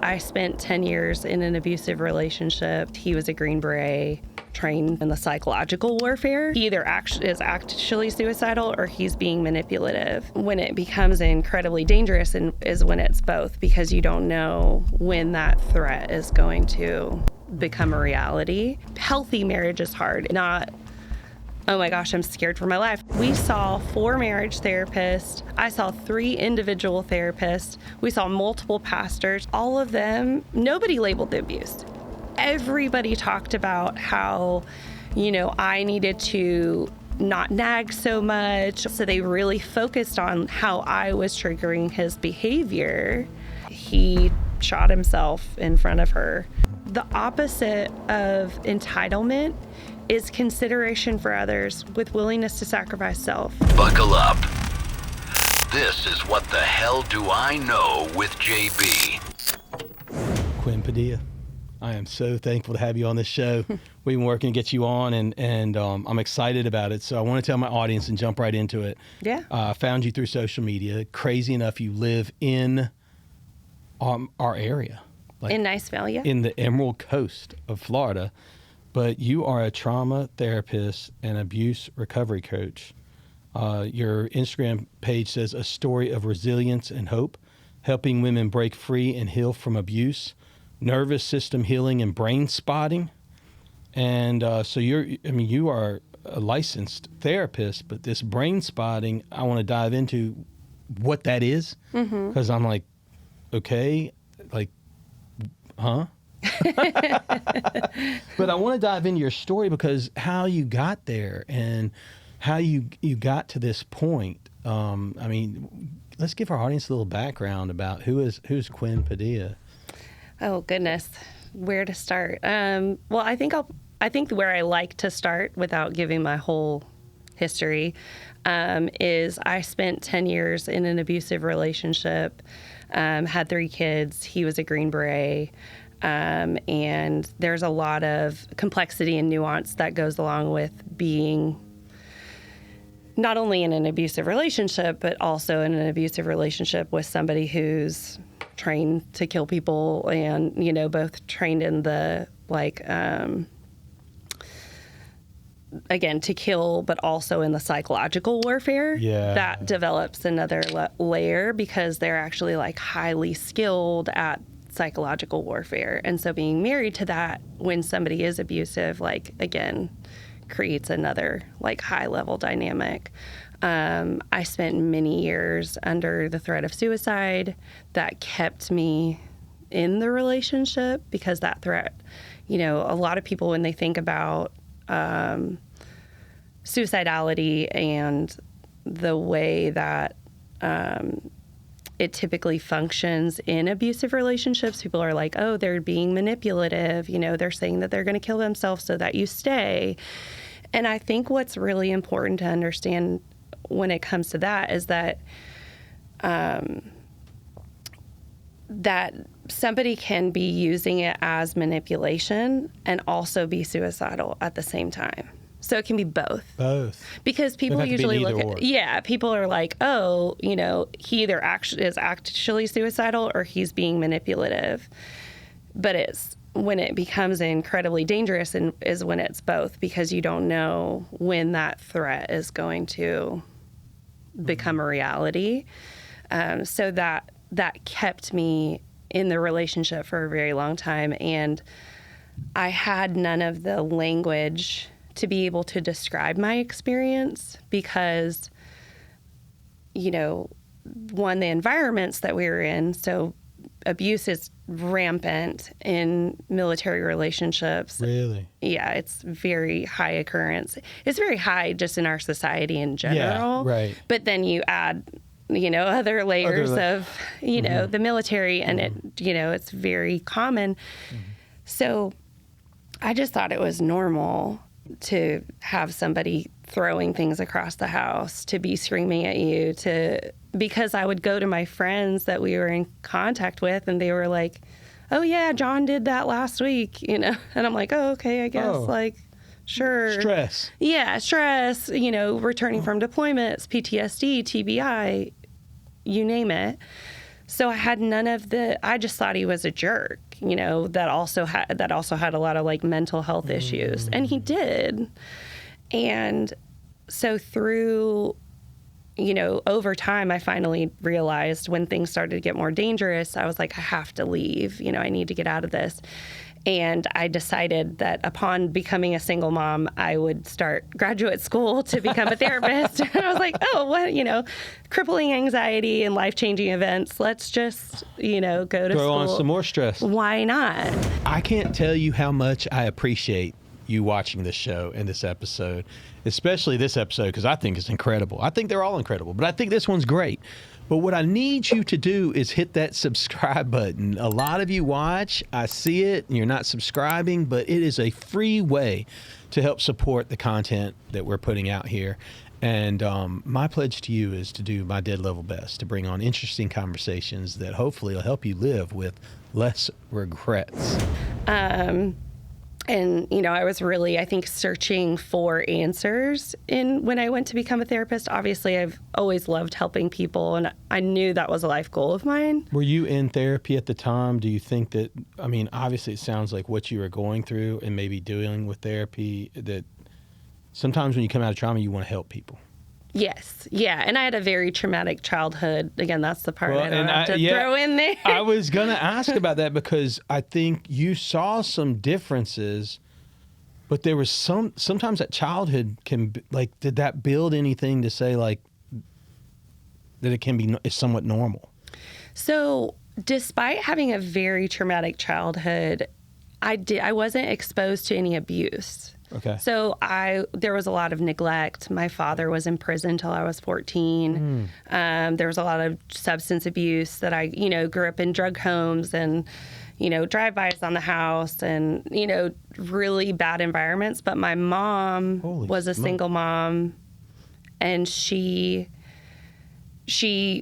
I spent 10 years in an abusive relationship. He was a Green Beret, trained in the psychological warfare. He either is actually suicidal or he's being manipulative. When it becomes incredibly dangerous is when it's both, because you don't know when that threat is going to become a reality. Healthy marriage is hard, not, oh my gosh, I'm scared for my life. We saw 4 marriage therapists. I saw 3 individual therapists. We saw multiple pastors. All of them, nobody labeled the abuse. Everybody talked about how, I needed to not nag so much. So they really focused on how I was triggering his behavior. He shot himself in front of her. The opposite of entitlement is consideration for others with willingness to sacrifice self. Buckle up. This is What the Hell Do I Know with JB. Quinn Padilla, I am so thankful to have you on this show. We've been working to get you on, and I'm excited about it. So I want to tell my audience and jump right into it. Yeah. I found you through social media. Crazy enough, you live in our area. In Niceville, yeah. In the Emerald Coast of Florida. But you are a trauma therapist and abuse recovery coach. Your Instagram page says a story of resilience and hope, helping women break free and heal from abuse, nervous system healing, and brain spotting. And so you are a licensed therapist, but this brain spotting, I want to dive into what that is, because I'm like, okay, like, huh? But I want to dive into your story, because how you got there and how you got to this point. Let's give our audience a little background about who's Quinn Padilla. Oh goodness, where to start? Well, I think where I like to start, without giving my whole history, is I spent 10 years in an abusive relationship, had 3 kids. He was a Green Beret. And there's a lot of complexity and nuance that goes along with being not only in an abusive relationship, but also in an abusive relationship with somebody who's trained to kill people, and, both trained in the, again, to kill, but also in the psychological warfare. Yeah. That develops another layer, because they're actually highly skilled at psychological warfare. And so being married to that when somebody is abusive, again, creates another high level dynamic. I spent many years under the threat of suicide. That kept me in the relationship, because that threat, a lot of people, when they think about suicidality and the way that it typically functions in abusive relationships, people are like, oh, they're being manipulative. They're saying that they're going to kill themselves so that you stay. And I think what's really important to understand when it comes to that is that that somebody can be using it as manipulation and also be suicidal at the same time. So it can be both. Both. Because people usually look or. at, people are like, oh, he either is actually suicidal or he's being manipulative. But when it becomes incredibly dangerous is when it's both, because you don't know when that threat is going to become a reality. So that kept me in the relationship for a very long time. And I had none of the language to be able to describe my experience, because, one, the environments that we were in, so abuse is rampant in military relationships. Really? Yeah, it's very high occurrence. It's very high just in our society in general. Yeah, right. But then you add, other layers of, the military, and it's very common. So I just thought it was normal to have somebody throwing things across the house, to be screaming at you, because I would go to my friends that we were in contact with, and they were like, oh yeah, John did that last week, and I'm like, oh, okay, I guess, sure. Stress. Yeah, stress, returning from deployments, PTSD, TBI, you name it. So I had none of I just thought he was a jerk, that also had a lot of like mental health issues, and he did. And so through, over time, I finally realized when things started to get more dangerous, I was like, I have to leave, I need to get out of this. And I decided that upon becoming a single mom, I would start graduate school to become a therapist. And I was like, oh, what, crippling anxiety and life-changing events. Let's just, go to Throw school. on some more stress. Why not? I can't tell you how much I appreciate you watching this show and this episode, especially this episode, because I think it's incredible. I think they're all incredible, but I think this one's great. But what I need you to do is hit that subscribe button. A lot of you watch, I see it, and you're not subscribing, but it is a free way to help support the content that we're putting out here. And my pledge to you is to do my dead level best to bring on interesting conversations that hopefully will help you live with less regrets. And, I was really, I think, searching for answers when I went to become a therapist. Obviously, I've always loved helping people, and I knew that was a life goal of mine. Were you in therapy at the time? Do you think that, obviously it sounds like what you were going through and maybe dealing with therapy, that sometimes when you come out of trauma, you want to help people. Yes. Yeah. And I had a very traumatic childhood. Again, that's the part I don't have to throw in there. I was going to ask about that because I think you saw some differences, but there was sometimes that childhood did that build anything to say that it can be somewhat normal? So despite having a very traumatic childhood, I wasn't exposed to any abuse. Okay. So there was a lot of neglect. My father was in prison till I was 14. There was a lot of substance abuse that I, grew up in drug homes and, drive-bys on the house and, really bad environments. But my mom was a single mom, and she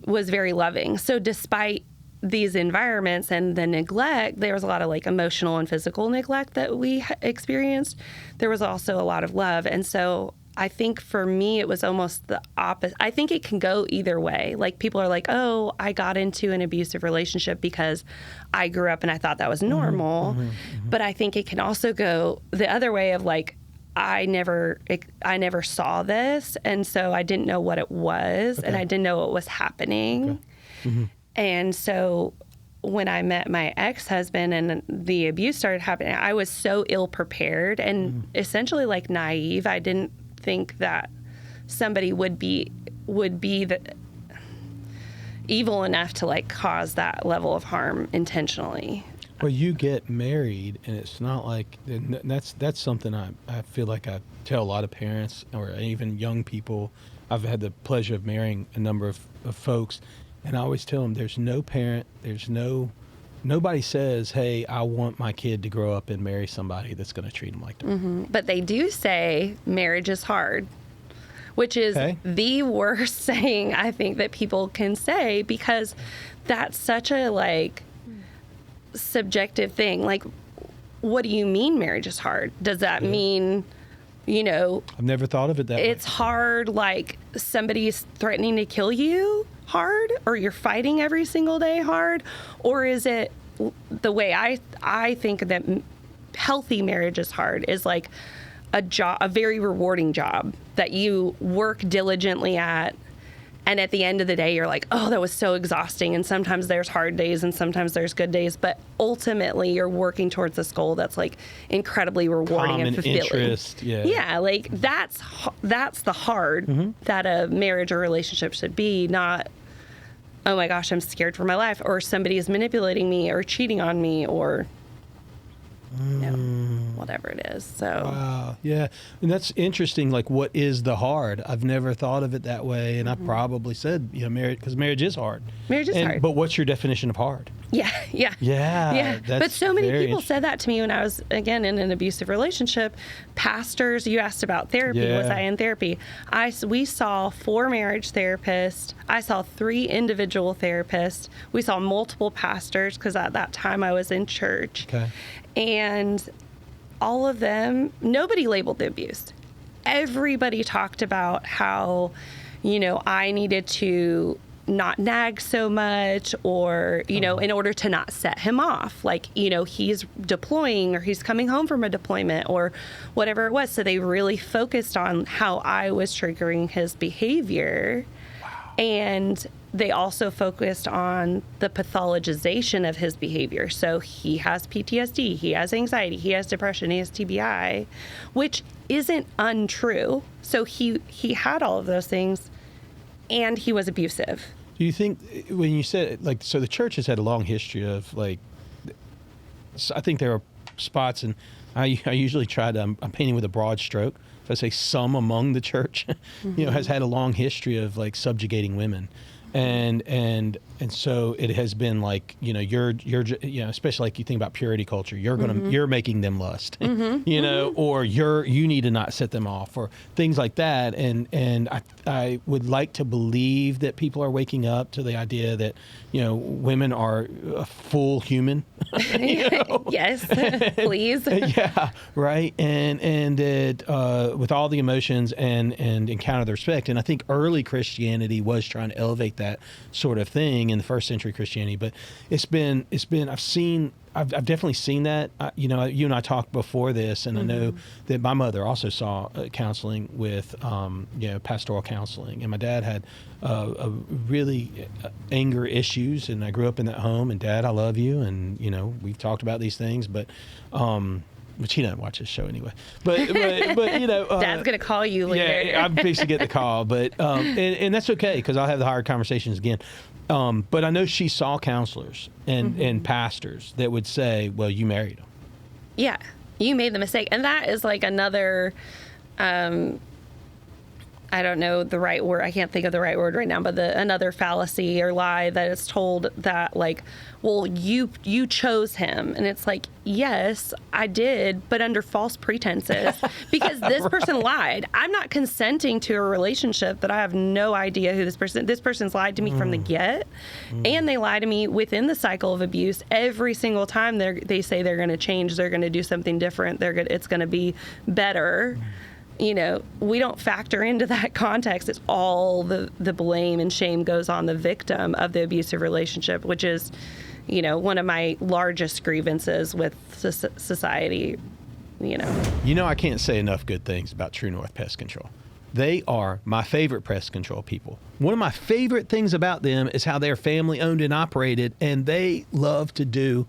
was very loving. So despite these environments and the neglect, there was a lot of emotional and physical neglect that we experienced. There was also a lot of love. And so I think for me, it was almost the opposite. I think it can go either way. People are like, oh, I got into an abusive relationship because I grew up and I thought that was normal. But I think it can also go the other way of I never saw this. And so I didn't know what it was, and I didn't know what was happening. And so when I met my ex-husband and the abuse started happening, I was so ill-prepared and essentially naive. I didn't think that somebody would be evil enough to cause that level of harm intentionally. Well, you get married, and it's not and that's something I feel like I tell a lot of parents or even young people. I've had the pleasure of marrying a number of folks. And I always tell them there's no parent, nobody says, hey, I want my kid to grow up and marry somebody that's going to treat them like that. But they do say marriage is hard, which is the worst saying I think that people can say, because that's such a subjective thing. What do you mean marriage is hard? Does that mean, I've never thought of it that way. It's hard somebody's threatening to kill you hard, or you're fighting every single day hard? Or is it the way I think that healthy marriage is hard is a very rewarding job that you work diligently at, and at the end of the day you're oh, that was so exhausting, and sometimes there's hard days and sometimes there's good days, but ultimately you're working towards this goal that's incredibly rewarding and fulfilling. Interest, that's the hard that a marriage or relationship should be, not, oh my gosh, I'm scared for my life, or somebody is manipulating me or cheating on me, or whatever it is. So wow, yeah. And that's interesting. What is the hard? I've never thought of it that way, and I probably said marriage, because marriage is hard. Marriage is hard. But what's your definition of hard? Yeah. But so many people said that to me when I was, again, in an abusive relationship. Pastors, you asked about therapy. Was I in therapy? We saw 4 marriage therapists. I saw 3 individual therapists. We saw multiple pastors, because at that time I was in church. Okay. And all of them, nobody labeled the abuse. Everybody talked about how, I needed to not nag so much, or, you know, in order to not set him off. Like, you know, he's deploying or he's coming home from a deployment or whatever it was. So they really focused on how I was triggering his behavior. Wow. And they also focused on the pathologization of his behavior. So he has PTSD, he has anxiety, he has depression, he has TBI, which isn't untrue. So he had all of those things, and he was abusive. Do you think, when you said, like, so the church has had a long history of, like, I think there are spots, and I usually try to, I'm painting with a broad stroke. If I say some among the church, you know, has had a long history of, like, subjugating women. And so it has been like, you know, you're you know, especially like you think about purity culture, you're making them lust, you know, or you need to not set them off, or things like that. And I would like to believe that people are waking up to the idea that, you know, women are a full human. You know? Yes, please. Yeah, right. And that with all the emotions and encounter the respect. And I think early Christianity was trying to elevate that sort of thing in the first century Christianity, but it's been I've definitely seen that. You know, you and I talked before this, and I know that my mother also saw counseling with you know, pastoral counseling, and my dad had a really anger issues, and I grew up in that home. And Dad, I love you, and you know, we've talked about these things, but he doesn't watch this show anyway. But you know, Dad's gonna call you later. Yeah, I'm fixing to get the call, but and that's okay, because I'll have the hard conversations again. But I know she saw counselors and pastors that would say, "Well, you married him." Yeah, you made the mistake, and that is like another. I don't know the right word. I can't think of the right word right now, but another fallacy or lie that is told that, like, well, you chose him. And it's like, yes, I did, but under false pretenses, because this person lied. I'm not consenting to a relationship that I have no idea who this person's lied to me from the get. And they lie to me within the cycle of abuse. Every single time they say they're going to change, they're going to do something different. It's going to be better. You know, we don't factor into that context. It's all the blame and shame goes on the victim of the abusive relationship, which is, you know, one of my largest grievances with society, you know. You know, I can't say enough good things about True North Pest Control. They are my favorite pest control people. One of my favorite things about them is how they're family owned and operated, and they love to do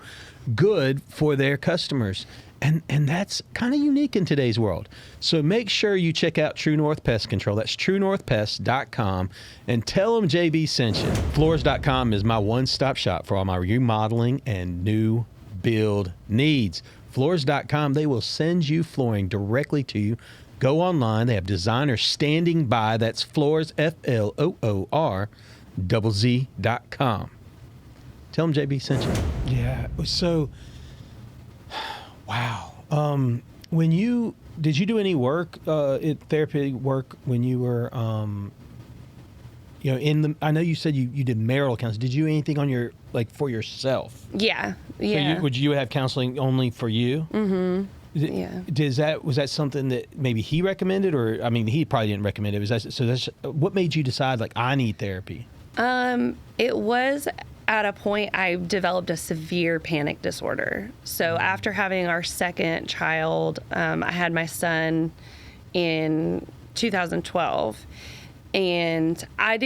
good for their customers. And that's kind of unique in today's world. So make sure you check out True North Pest Control. That's truenorthpest.com, and tell them JB sent you. Floors.com is my one-stop shop for all my remodeling and new build needs. Floors.com, they will send you flooring directly to you. Go online. They have designers standing by. That's Floors, FLOORZZ.com. Tell them JB sent you. Yeah. So... Wow. Did you do any work, therapy work when you were, you know, I know you said you did marital counseling. Did you do anything on for yourself? Yeah. Yeah. So would you have counseling only for you? Mm-hmm. Yeah. Was that something that maybe he recommended, or, I mean, he probably didn't recommend it. What made you decide, like, I need therapy? It was at a point I developed a severe panic disorder. So after having our second child, I had my son in 2012. And I'd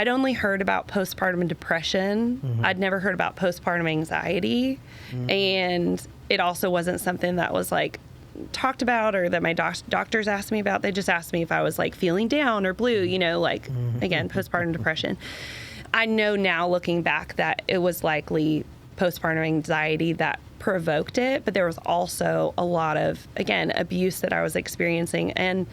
only heard about postpartum depression. Mm-hmm. I'd never heard about postpartum anxiety. Mm-hmm. And it also wasn't something that was like talked about or that my doctors asked me about. They just asked me if I was like feeling down or blue, you know, like, again, postpartum depression. I know now, looking back, that it was likely postpartum anxiety that provoked it, but there was also a lot of, again, abuse that I was experiencing. And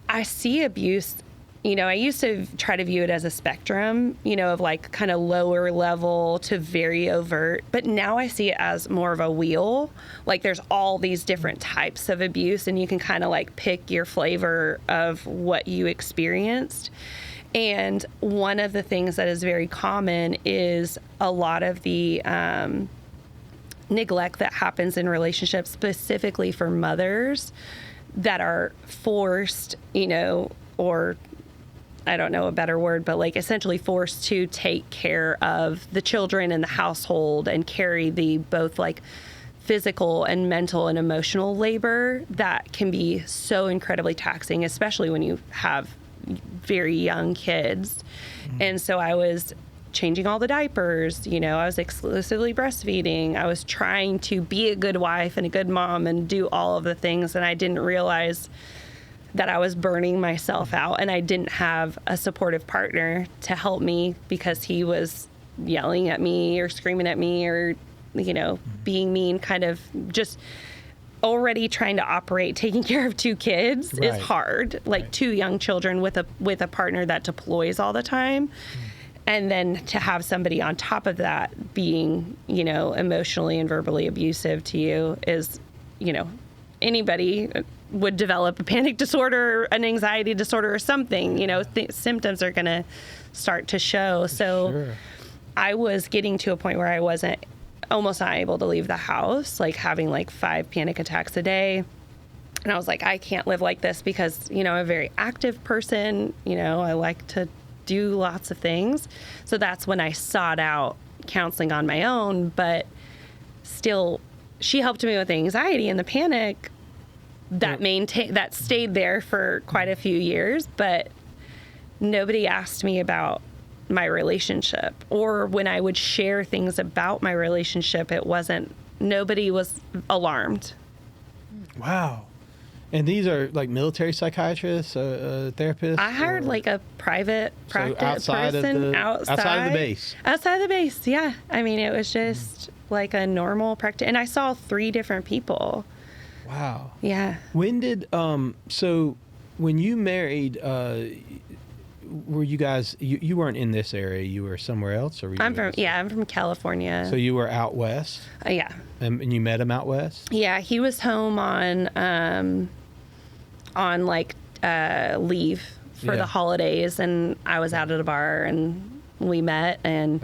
I see abuse, you know, I used to try to view it as a spectrum, you know, of like kind of lower level to very overt, but now I see it as more of a wheel. Like there's all these different types of abuse, and you can kind of like pick your flavor of what you experienced. And one of the things that is very common is a lot of the neglect that happens in relationships, specifically for mothers that are forced, you know, or I don't know a better word, but like essentially forced to take care of the children and the household and carry the both like physical and mental and emotional labor that can be so incredibly taxing, especially when you have very young kids. And so I was changing all the diapers, you know, I was exclusively breastfeeding. I was trying to be a good wife and a good mom and do all of the things. And I didn't realize that I was burning myself out, and I didn't have a supportive partner to help me because he was yelling at me or screaming at me or, you know, being mean, kind of just already trying to operate, taking care of 2 kids is hard. Like 2 young children with a partner that deploys all the time. And then to have somebody on top of that being, you know, emotionally and verbally abusive to you is, you know, anybody would develop a panic disorder, an anxiety disorder or something, you know, symptoms are going to start to show. So I was getting to a point where I wasn't almost not able to leave the house, like having like 5 panic attacks a day. And I was like, I can't live like this because, you know, I'm a very active person. You know, I like to do lots of things. So that's when I sought out counseling on my own. But still, she helped me with the anxiety and the panic that stayed there for quite a few years. But nobody asked me about my relationship, or when I would share things about my relationship, nobody was alarmed. Wow. And these are like military psychiatrists, therapists? I hired like a private practice person outside of the base. Outside of the base, yeah. I mean, it was just like a normal practice. And I saw 3 different people. Wow. Yeah. When did, so when you married, were you guys, you weren't in this area, you were somewhere else? Or were you I'm from California. So you were out west? Yeah. And you met him out west? Yeah, he was home on leave for the holidays, and I was out at a bar, and we met. And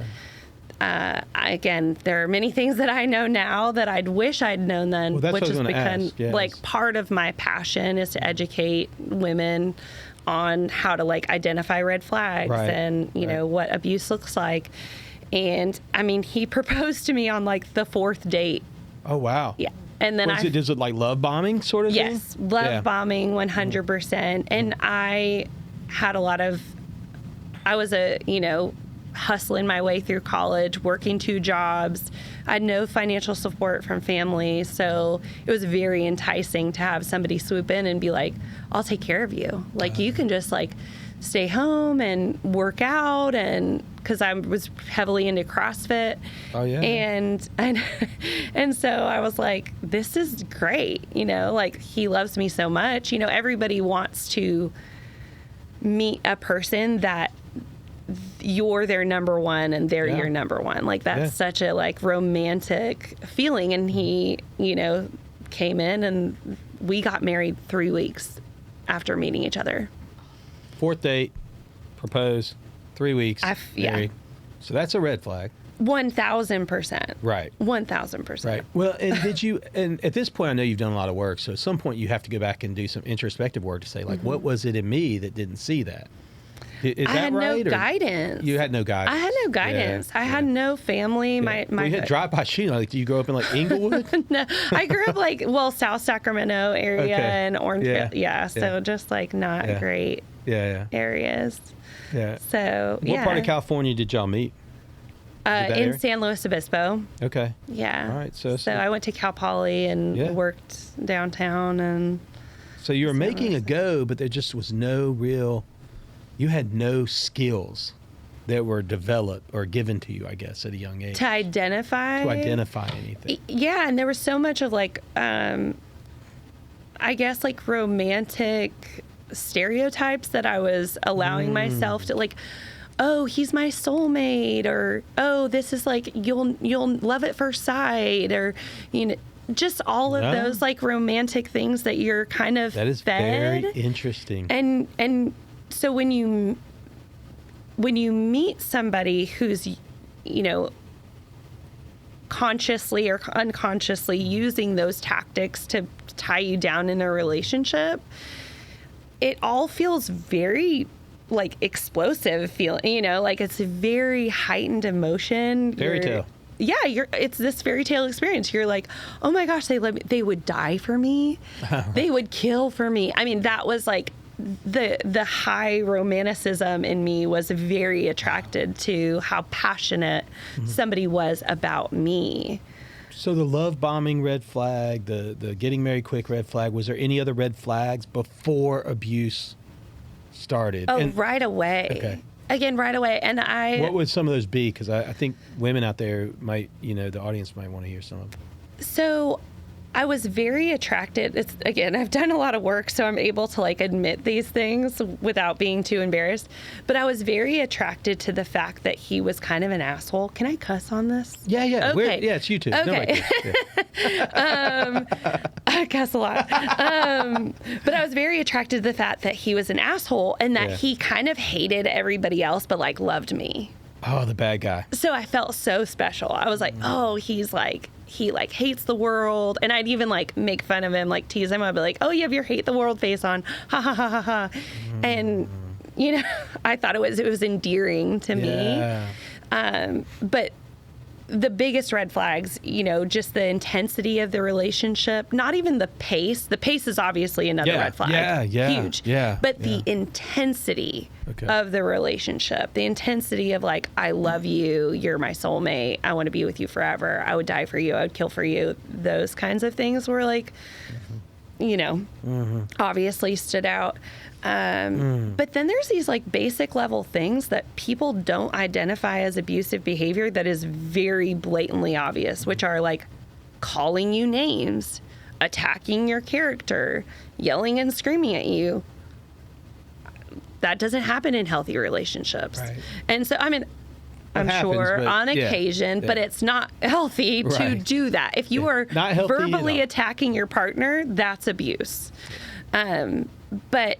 again, there are many things that I know now that I'd wish I'd known then, which has become like part of my passion is to educate women on how to like identify red flags and you know what abuse looks like. And I mean, he proposed to me on like the 4th date. Oh wow. Yeah. And then is it like love bombing sort of thing? Yes, love bombing 100%. And I had I was hustling my way through college, working 2 jobs. I had no financial support from family, so it was very enticing to have somebody swoop in and be like, I'll take care of you. Like, you can just like stay home and work out, and because I was heavily into CrossFit. Oh yeah. And so I was like, this is great. You know, like he loves me so much. You know, everybody wants to meet a person that you're their number one and they're your number one. Like that's such a like romantic feeling. And he, you know, came in and we got married 3 weeks after meeting each other. 4th date, propose, 3 weeks, married. So that's a red flag. 1,000%. Right. 1,000%. Right. Well, and at this point, I know you've done a lot of work. So at some point you have to go back and do some introspective work to say like, what was it in me that didn't see that? Is I had no guidance. You had no guidance. I had no guidance. I had no family. Yeah. You had drive-by shooting. Like, do you grow up in like Inglewood? No, I grew up like South Sacramento area and Orange. Yeah. So just like not great areas. Yeah. So what part of California did y'all meet? In San Luis Obispo. Okay. Yeah. All right. So I went to Cal Poly and worked downtown and. So you were making a go, but there just was no real. You had no skills that were developed or given to you, I guess, at a young age. To identify anything. Yeah, and there was so much of like, I guess like romantic stereotypes that I was allowing myself to like, oh, he's my soulmate, or oh, this is like you'll love at first sight, or you know. Just all of those like romantic things that you're kind of that is fed. Very interesting. And so when you meet somebody who's, you know, consciously or unconsciously using those tactics to tie you down in a relationship, it all feels very like explosive feeling, you know, like it's a very heightened emotion. Fairy tale. Yeah, it's this fairy tale experience. You're like, oh my gosh, they would die for me. They would kill for me. I mean, that was like the high romanticism in me was very attracted to how passionate somebody was about me. So the love bombing red flag, the getting married quick red flag, was there any other red flags before abuse started? Oh, right away. Okay. Again, right away. And what would some of those be? Because I think women out there might, you know, the audience might want to hear some of them. So I was very attracted. Again, I've done a lot of work, so I'm able to like admit these things without being too embarrassed. But I was very attracted to the fact that he was kind of an asshole. Can I cuss on this? Yeah. Okay. Yeah, it's you two. Okay. I cuss a lot. But I was very attracted to the fact that he was an asshole and that he kind of hated everybody else, but like loved me. Oh, the bad guy. So I felt so special. I was like, oh, he like hates the world. And I'd even like make fun of him, like tease him. I'd be like, oh, you have your hate the world face on. Ha ha ha ha ha. And, you know, I thought it was endearing to me. But the biggest red flags, you know, just the intensity of the relationship, not even the pace. The pace is obviously another red flag. Huge. But the intensity of the relationship, the intensity of like, I love you, you're my soulmate, I want to be with you forever, I would die for you, I would kill for you. Those kinds of things were like, you know, obviously stood out. But then there's these like basic level things that people don't identify as abusive behavior that is very blatantly obvious, which are like calling you names, attacking your character, yelling and screaming at you. That doesn't happen in healthy relationships. Right. And so, I mean, I'm sure on occasion, but it's not healthy to do that. If you are verbally attacking your partner, that's abuse. But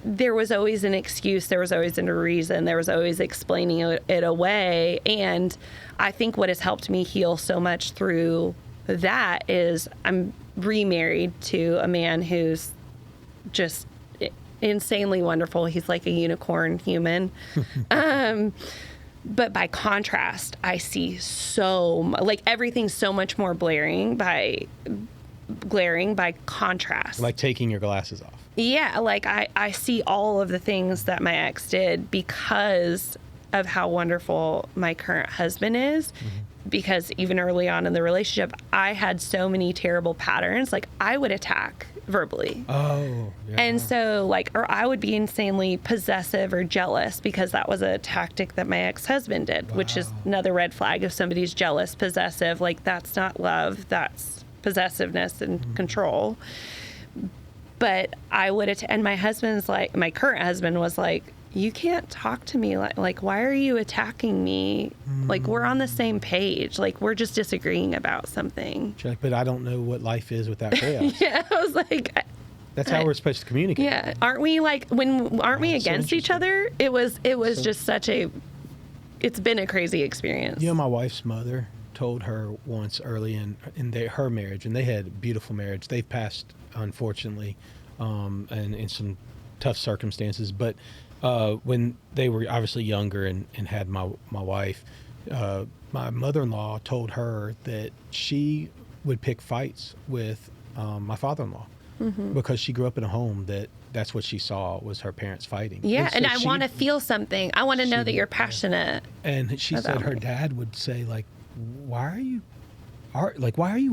there was always an excuse. There was always a reason. There was always explaining it away. And I think what has helped me heal so much through that is I'm remarried to a man who's just insanely wonderful. He's like a unicorn human. But by contrast, I see like everything's so much more glaring by contrast. Like taking your glasses off. Yeah, like I see all of the things that my ex did because of how wonderful my current husband is. Because even early on in the relationship, I had so many terrible patterns. Like I would attack verbally. Oh, yeah. And so or I would be insanely possessive or jealous because that was a tactic that my ex-husband did, which is another red flag. If somebody's jealous, possessive, like that's not love, that's possessiveness and control. But I would, and my husband's like, my current husband was like, you can't talk to me like, why are you attacking me? Like, we're on the same page. Like, we're just disagreeing about something. But I don't know what life is without chaos. Yeah, I was like, that's how we're supposed to communicate. Yeah, aren't we we against each other? It was just such it's been a crazy experience. You know, my wife's mother told her once early in her marriage, and they had a beautiful marriage. They've passed, unfortunately, and in some tough circumstances. But when they were obviously younger and had my wife, my mother-in-law told her that she would pick fights with my father-in-law because she grew up in a home that's what she saw was her parents fighting. Yeah, and I want to feel something. I want to know that you're passionate. And she said her dad would say, like, why are you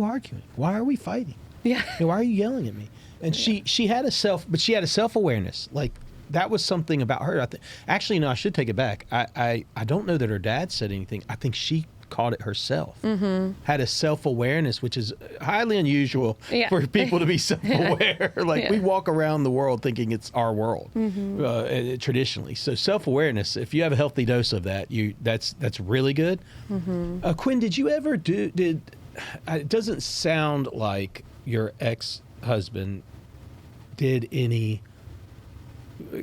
arguing? Why are we fighting? Yeah. Why are you yelling at me? And she had a self-awareness. Like, that was something about her. Actually, no, I should take it back. I don't know that her dad said anything. I think she caught it herself. Had a self-awareness, which is highly unusual for people to be self-aware. We walk around the world thinking it's our world traditionally. So self-awareness, if you have a healthy dose of that, that's really good. Quinn, did you ever it doesn't sound like your ex-husband did any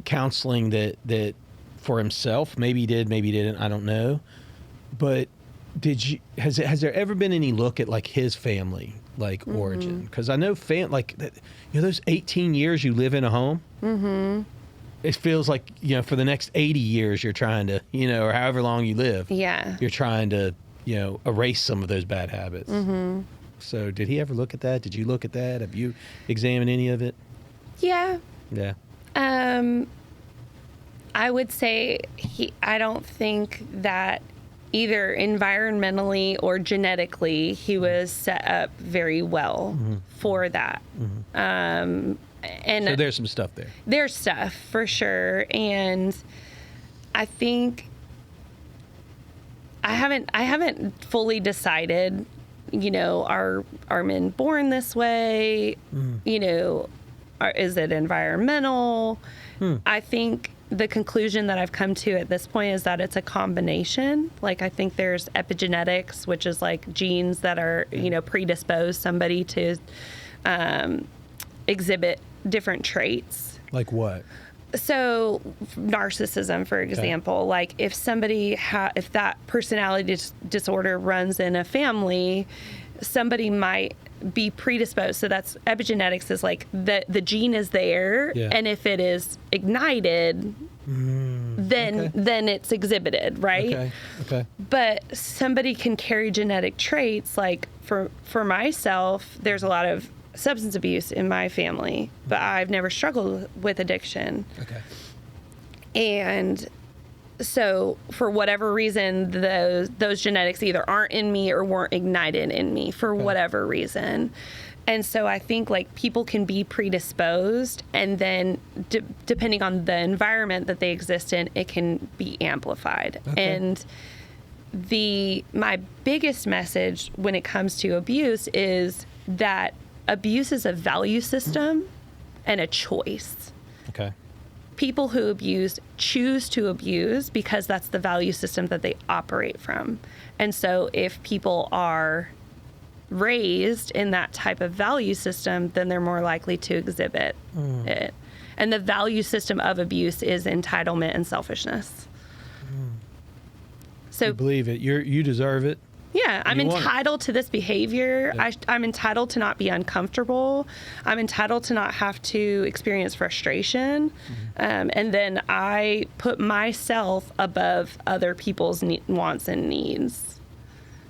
counseling that for himself. Maybe he did, maybe he didn't, I don't know. But has there ever been any look at like his family origin? Because I know those 18 years you live in a home, it feels like, for the next 80 years you're trying to, or however long you live. Yeah. You're trying to, erase some of those bad habits. Mm-hmm. So did he ever look at that? Did you look at that? Have you examined any of it? Yeah. Yeah. I would say I don't think that either environmentally or genetically he was set up very well for that. And So there's some stuff there. There's stuff for sure. And I think I haven't fully decided, are men born this way? Is it environmental? I think the conclusion that I've come to at this point is that it's a combination. Like, I think there's epigenetics, which is like genes that are, predispose somebody to exhibit different traits. Like what? So narcissism, for example, like if somebody if that personality disorder runs in a family, somebody might be predisposed. So that's epigenetics, is like the gene is there, and if it is ignited, then it's exhibited, right? Okay. But somebody can carry genetic traits. Like for myself, there's a lot of substance abuse in my family, but I've never struggled with addiction. Okay. And so for whatever reason, those genetics either aren't in me or weren't ignited in me for whatever reason. And so I think like people can be predisposed, and then depending on the environment that they exist in, it can be amplified. Okay. And my biggest message when it comes to abuse is that abuse is a value system and a choice. Okay. People who abuse choose to abuse because that's the value system that they operate from. And so if people are raised in that type of value system, then they're more likely to exhibit it. And the value system of abuse is entitlement and selfishness. So You believe it. You deserve it. yeah, I'm You want it. entitled to this behavior. Yeah. I'm entitled to not be uncomfortable. I'm entitled to not have to experience frustration. And then I put myself above other people's wants and needs.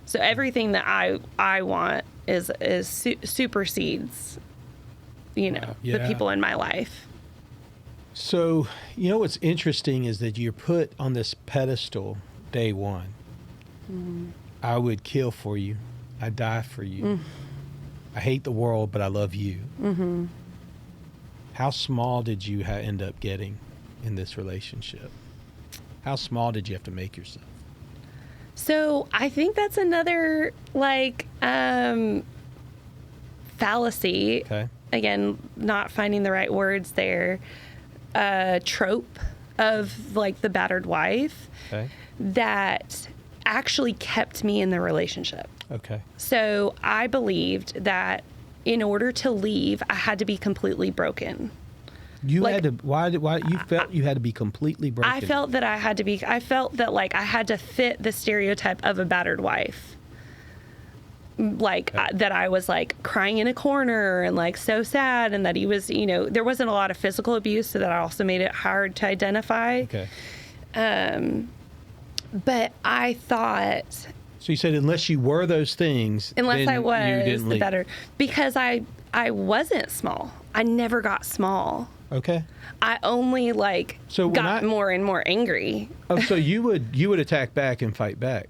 So everything that I want is supersedes, the Yeah. people in my life. So, what's interesting is that you're put on this pedestal day one. I would kill for you. I die for you. I hate the world, but I love you. How small did you end up getting in this relationship? How small did you have to make yourself? So I think that's another fallacy. Okay. Again, not finding the right words there. Trope of like the battered wife Okay. that actually kept me in the relationship. Okay. So I believed that in order to leave, I had to be completely broken. You Like- had to. Why you felt you had to be completely broken? I felt that I felt that like I had to fit the stereotype of a battered wife. Like that I was like crying in a corner and like so sad, and that he was, there wasn't a lot of physical abuse, so that also made it hard to identify. Okay. But I thought, So you said unless you were those things, unless then I you was didn't the leave. better, because I wasn't small. I never got small. Okay. I only So when got I- more and more angry. Oh, so you would attack back and fight back.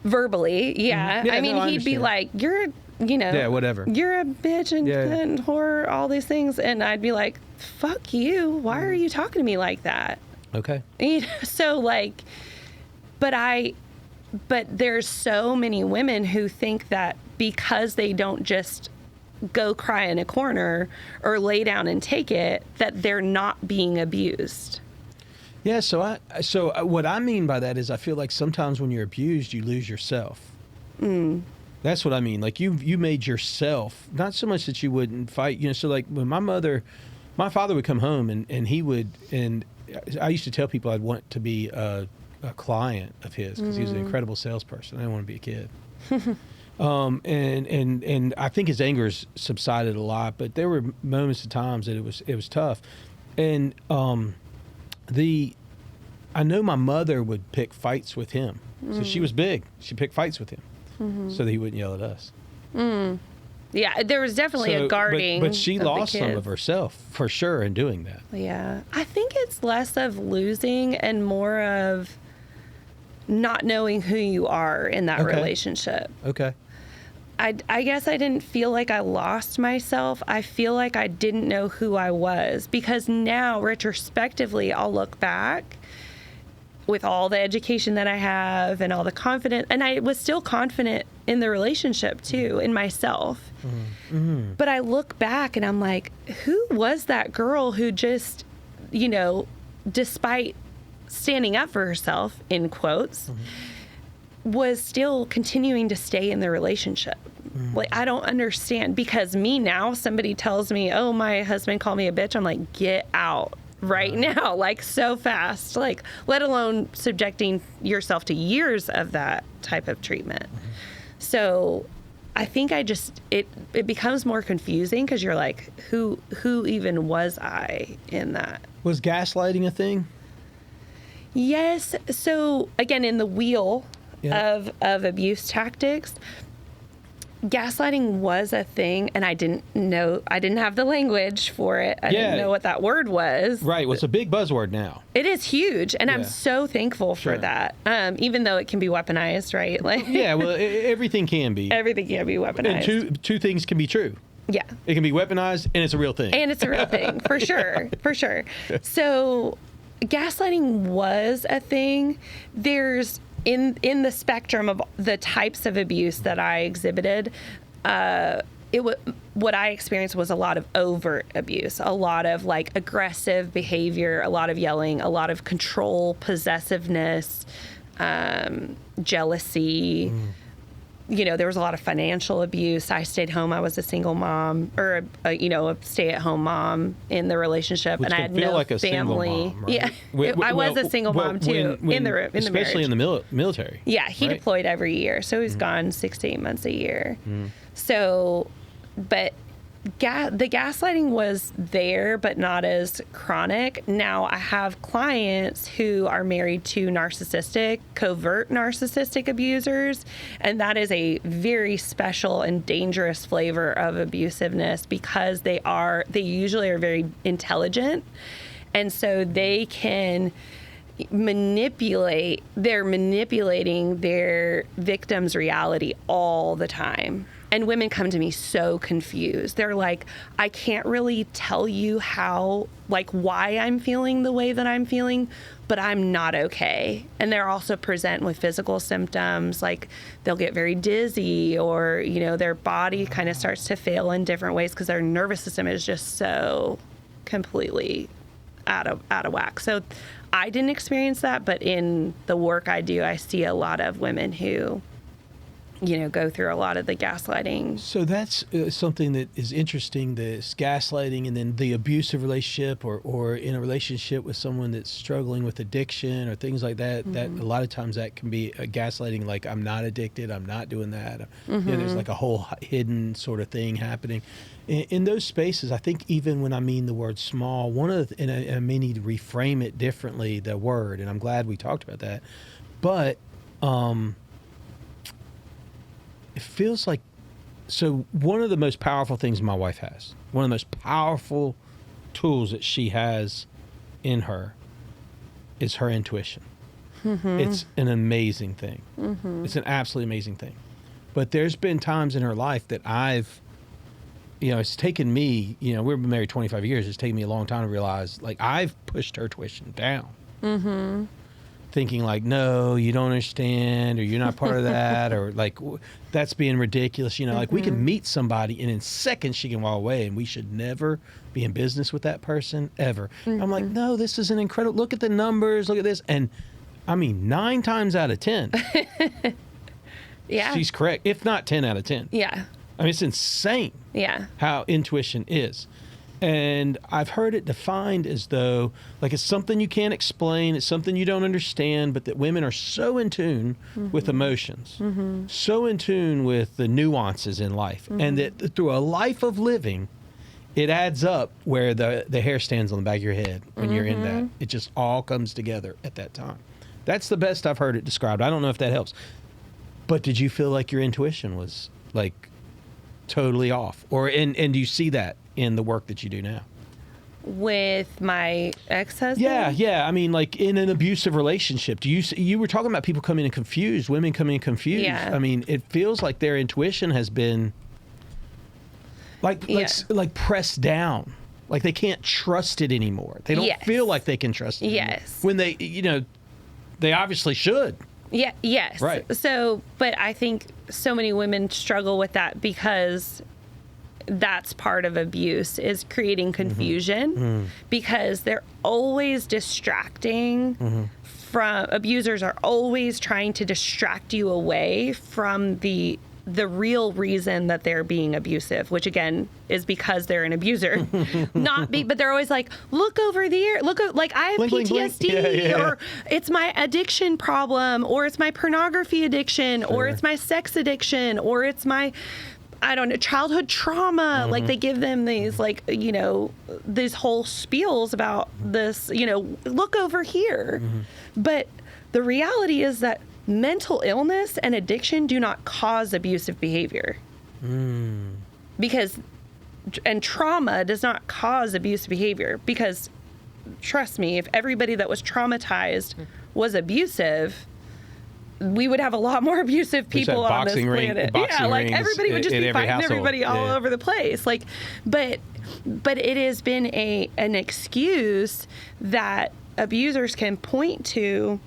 Verbally, yeah. Yeah, I mean, no, I he'd be understand. like, "You're, Yeah, whatever. You're a bitch and, Yeah. and whore, all these things," and I'd be like, "Fuck you! Why are you talking to me like that?" Okay. So but there's so many women who think that because they don't just go cry in a corner or lay down and take it, that they're not being abused. Yeah. So what I mean by that is I feel like sometimes when you're abused, you lose yourself. That's what I mean. Like you made yourself, not so much that you wouldn't fight. So like when my father would come home and he would, and I used to tell people I'd want to be a client of his because he was an incredible salesperson. I didn't want to be a kid. And I think his anger subsided a lot, but there were moments at times that it was tough. And I know my mother would pick fights with him. So she was big. She picked fights with him so that he wouldn't yell at us. Yeah, there was definitely a guarding. But she of the lost some kids. of herself for sure in doing that. Yeah. I think it's less of losing and more of not knowing who you are in that Okay. relationship. Okay. I guess I didn't feel like I lost myself. I feel like I didn't know who I was, because now, retrospectively, I'll look back with all the education that I have and all the confidence, and I was still confident in the relationship too, in myself. But I look back and I'm like, who was that girl who just, despite standing up for herself, in quotes, was still continuing to stay in the relationship? Like, I don't understand, because me now, somebody tells me, oh, my husband called me a bitch. I'm like, get out right now, like, so fast, like, let alone subjecting yourself to years of that type of treatment. So I think it becomes more confusing, because you're like, who even was I in that? Was gaslighting a thing? Yes. So again, in the wheel Yeah. of abuse tactics, gaslighting was a thing, and I didn't have the language for it. I didn't know what that word was. Right. Well, it's a big buzzword now. It is huge, and I'm Yeah. so thankful for Sure. that. Even though it can be weaponized, right? Like, Yeah. Well, everything can be. everything can be weaponized. And two things can be true. Yeah. It can be weaponized, and it's a real thing. And it's a real thing, for sure, for sure. So gaslighting was a thing. There's, in the spectrum of the types of abuse that I exhibited, what I experienced was a lot of overt abuse, a lot of like aggressive behavior, a lot of yelling, a lot of control, possessiveness, jealousy. There was a lot of financial abuse. I stayed home. I was a single mom, or a stay-at-home mom in the relationship, Which and I can had feel no like a family. single mom, right? Yeah, I was a single mom too, in the marriage. Especially in the military. Yeah, he right? deployed every year, so he's gone 6 to 8 months a year. So, but the gaslighting was there, but not as chronic. Now, I have clients who are married to covert narcissistic abusers, and that is a very special and dangerous flavor of abusiveness, because they usually are very intelligent, and so they can they're manipulating their victim's reality all the time. And women come to me so confused. They're like, I can't really tell you why I'm feeling the way that I'm feeling, but I'm not okay. And they're also present with physical symptoms, like they'll get very dizzy, or, their body kind of starts to fail in different ways because their nervous system is just so completely out of whack. So I didn't experience that, but in the work I do, I see a lot of women who go through a lot of the gaslighting. So that's something that is interesting, this gaslighting, and then the abusive relationship, or in a relationship with someone that's struggling with addiction or things like that, that a lot of times that can be a gaslighting, like, I'm not addicted, I'm not doing that. There's like a whole hidden sort of thing happening. In those spaces, I think even when I mean the word small, and I may need to reframe it differently, the word, and I'm glad we talked about that, but it feels like, so one of the most powerful things my wife has, one of the most powerful tools that she has in her, is her intuition. It's an amazing thing. It's an absolutely amazing thing. But there's been times in her life that it's taken me, we've been married 25 years. It's taken me a long time to realize, like, I've pushed her tuition down. Thinking like, no, you don't understand, or you're not part of that, or like, that's being ridiculous. Like, we can meet somebody and in seconds she can walk away, and we should never be in business with that person ever. I'm like, no, this is an incredible, look at the numbers, look at this. And I mean, 9 times out of 10, Yeah. she's correct. If not 10 out of 10. Yeah. I mean, it's insane Yeah. how intuition is. And I've heard it defined as though, like, it's something you can't explain, it's something you don't understand, but that women are so in tune with emotions, so in tune with the nuances in life, and that through a life of living, It adds up where the hair stands on the back of your head when you're in that. It just all comes together at that time. That's the best I've heard it described. I don't know if that helps. But did you feel like your intuition was like totally off? And do you see that in the work that you do now? With my ex-husband? Yeah. I mean, like in an abusive relationship, you were talking about people coming in confused, women coming in confused. Yeah. I mean, it feels like their intuition has been like pressed down. Like they can't trust it anymore. They don't feel like they can trust it anymore. When they obviously should. Yeah, yes. Right. So, but I think so many women struggle with that because that's part of abuse, is creating confusion because they're always distracting from, abusers are always trying to distract you away from the real reason that they're being abusive, which again is because they're an abuser. But they're always like, look over there, like I have PTSD, or it's my addiction problem, or it's my pornography addiction, or it's my sex addiction, or it's my, I don't know, childhood trauma. Like they give them these, like, these whole spiels about this, look over here. But the reality is that mental illness and addiction do not cause abusive behavior. And trauma does not cause abusive behavior, because trust me, if everybody that was traumatized was abusive, we would have a lot more abusive people on this planet. Like everybody would just be fighting everybody all over the place. Like, but it has been an excuse that abusers can point to,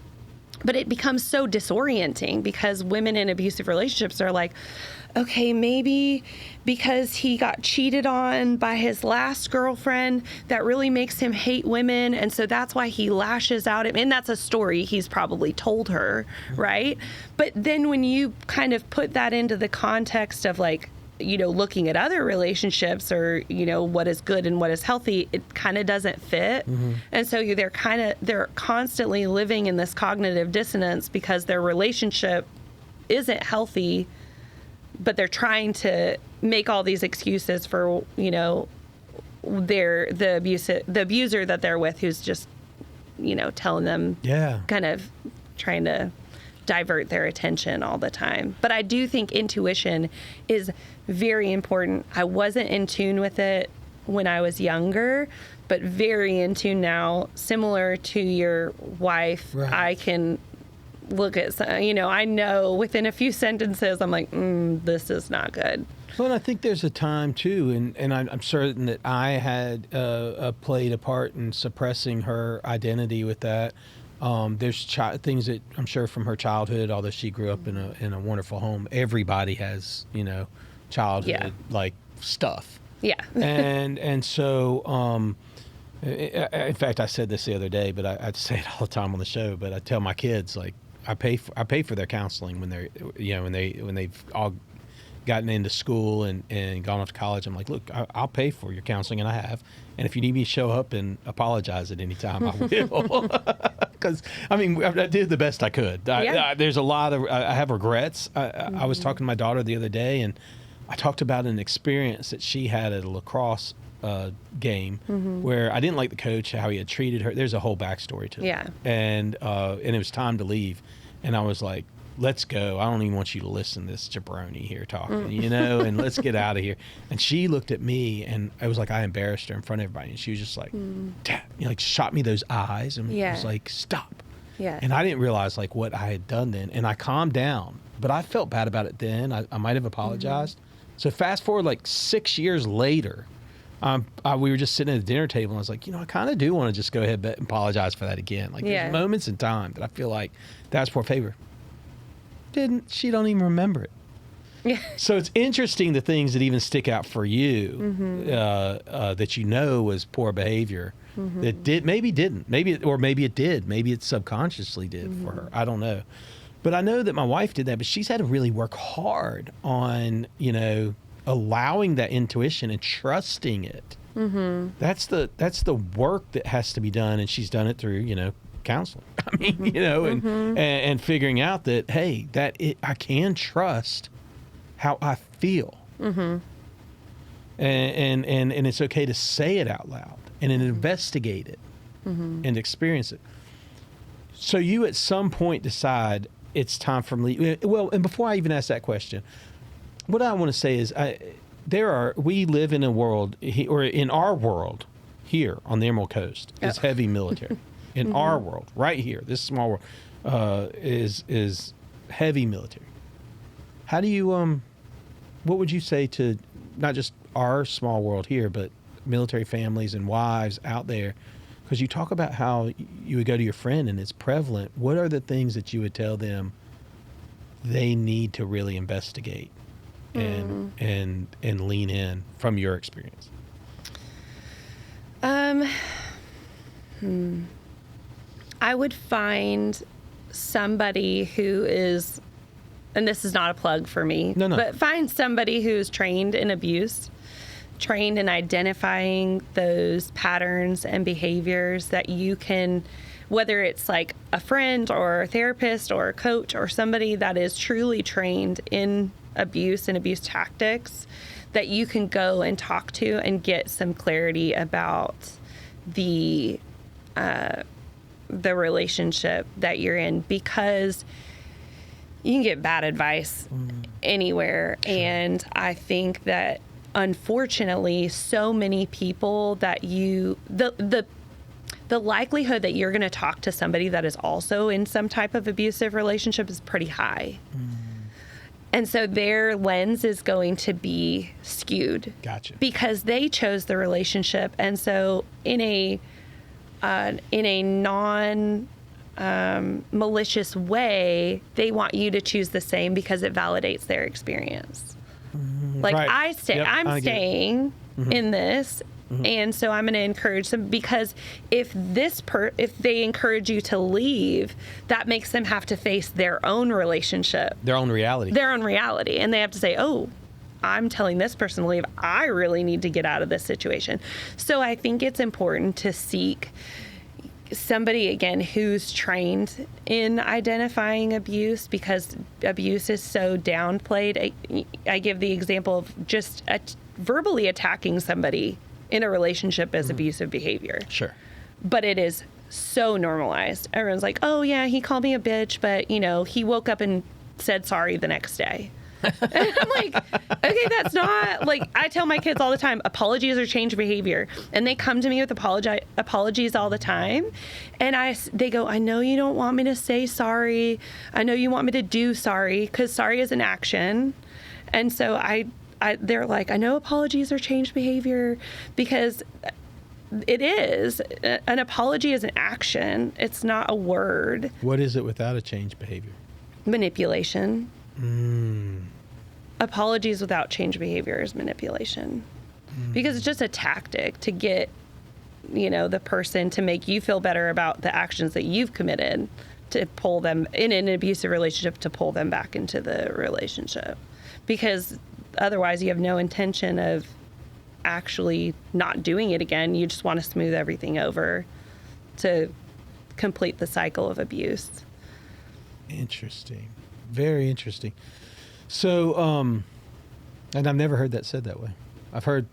but it becomes so disorienting because women in abusive relationships are like, okay, maybe because he got cheated on by his last girlfriend, that really makes him hate women. And so that's why he lashes out at me. And that's a story he's probably told her, right? But then when you kind of put that into the context of like, looking at other relationships or, what is good and what is healthy, it kind of doesn't fit. And so they're constantly living in this cognitive dissonance because their relationship isn't healthy, but they're trying to make all these excuses for, the abuser that they're with, who's just, telling them, kind of trying to divert their attention all the time. But I do think intuition is very important. I wasn't in tune with it when I was younger, but very in tune now. Similar to your wife, right. I can look at, I know within a few sentences, I'm like, this is not good. Well, and I think there's a time too, and I'm certain that I had played a part in suppressing her identity with that. There's things that I'm sure from her childhood, although she grew up in a wonderful home, everybody has, childhood like stuff. Yeah. and so, in fact, I said this the other day, but I say it all the time on the show. But I tell my kids, like, I pay for their counseling when they're, when they've all gotten into school and gone off to college. I'm like, look, I'll pay for your counseling, and I have. And if you need me to show up and apologize at any time, I will. Because, I did the best I could. There's a lot of, I have regrets. I was talking to my daughter the other day, and I talked about an experience that she had at a lacrosse game where I didn't like the coach, how he had treated her. There's a whole backstory to it. Yeah. And it was time to leave. And I was like, let's go. I don't even want you to listen to this jabroni here talking, and let's get out of here. And she looked at me, and I was like, I embarrassed her in front of everybody. And she was just like, Dad, like shot me those eyes and was like, stop. Yeah. And I didn't realize like what I had done then. And I calmed down, but I felt bad about it then. I might have apologized. So fast forward like 6 years later, we were just sitting at the dinner table, and I was like, I kind of do want to just go ahead and apologize for that again. Like there's moments in time that I feel like that's poor favor. She don't even remember it. Yeah. So it's interesting the things that even stick out for you that was poor behavior that maybe didn't, maybe it did, maybe it subconsciously did for her. I don't know, but I know that my wife did that. But she's had to really work hard on allowing that intuition and trusting it. That's the work that has to be done, and she's done it through counseling. And figuring out that, hey, I can trust how I feel. and it's okay to say it out loud and then investigate it and experience it. So you at some point decide it's time for me. Well, and before I even ask that question, what I want to say is we live in a world, or in our world here on the Emerald Coast, is heavy military. In our world, right here, this small world, is heavy military. How do you, what would you say to not just our small world here, but military families and wives out there? Because you talk about how you would go to your friend and it's prevalent. What are the things that you would tell them they need to really investigate and lean in from your experience? I would find somebody who is, and this is not a plug for me, but find somebody who's trained in abuse, trained in identifying those patterns and behaviors that you can, whether it's like a friend or a therapist or a coach or somebody that is truly trained in abuse and abuse tactics, that you can go and talk to and get some clarity about the relationship that you're in, because you can get bad advice anywhere. Sure. And I think that unfortunately so many people that the likelihood that you're going to talk to somebody that is also in some type of abusive relationship is pretty high. And so their lens is going to be skewed. Gotcha. Because they chose the relationship. And so in a non malicious way, they want you to choose the same because it validates their experience. Like, right. I'm staying in this, and so I'm going to encourage them, because if they encourage you to leave, that makes them have to face their own relationship, their own reality, and they have to say, "Oh, I'm telling this person to leave. I really need to get out of this situation." So I think it's important to seek somebody, again, who's trained in identifying abuse, because abuse is so downplayed. I give the example of just verbally attacking somebody in a relationship as abusive behavior. Sure. But it is so normalized. Everyone's like, "Oh yeah, he called me a bitch, but he woke up and said sorry the next day." And I'm like, okay, that's not, like, I tell my kids all the time, apologies are change behavior. And they come to me with apologies all the time. And they go, "I know you don't want me to say sorry. I know you want me to do sorry, because sorry is an action." And so they're like, "I know apologies are change behavior," because it is. An apology is an action. It's not a word. What is it without a change behavior? Manipulation. Apologies without change behavior is manipulation, because it's just a tactic to get, the person to make you feel better about the actions that you've committed, to pull them in an abusive relationship, to pull them back into the relationship, because otherwise you have no intention of actually not doing it again. You just want to smooth everything over to complete the cycle of abuse. Interesting. Very interesting. So, and I've never heard that said that way. I've heard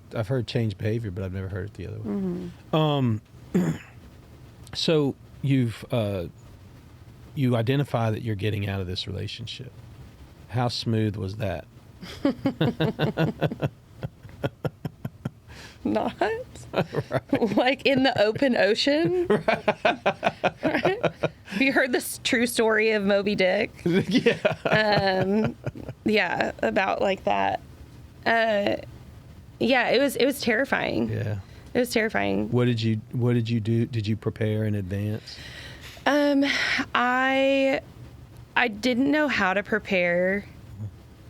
change behavior, but I've never heard it the other way. So you identify that you're getting out of this relationship. How smooth was that? Not right. Like in the open ocean. Right? Have you heard this true story of Moby Dick? Yeah. Yeah, about like that. Yeah, it was terrifying. Yeah. It was terrifying. What did you do? Did you prepare in advance? I didn't know how to prepare.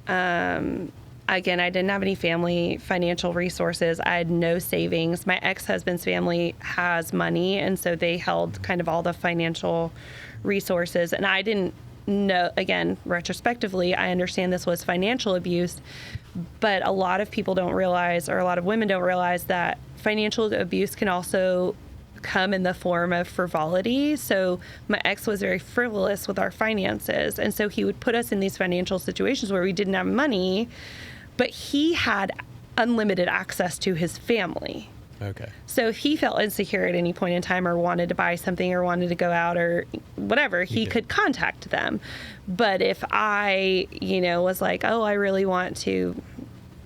Again, I didn't have any family financial resources. I had no savings. My ex-husband's family has money, and so they held kind of all the financial resources. And I didn't know, again, retrospectively, I understand this was financial abuse, but a lot of people don't realize, or a lot of women don't realize, that financial abuse can also come in the form of frivolity. So my ex was very frivolous with our finances, and so he would put us in these financial situations where we didn't have money, but he had unlimited access to his family. Okay. So if he felt insecure at any point in time or wanted to buy something or wanted to go out or whatever, he could contact them. But if I, was like, oh, I really want to,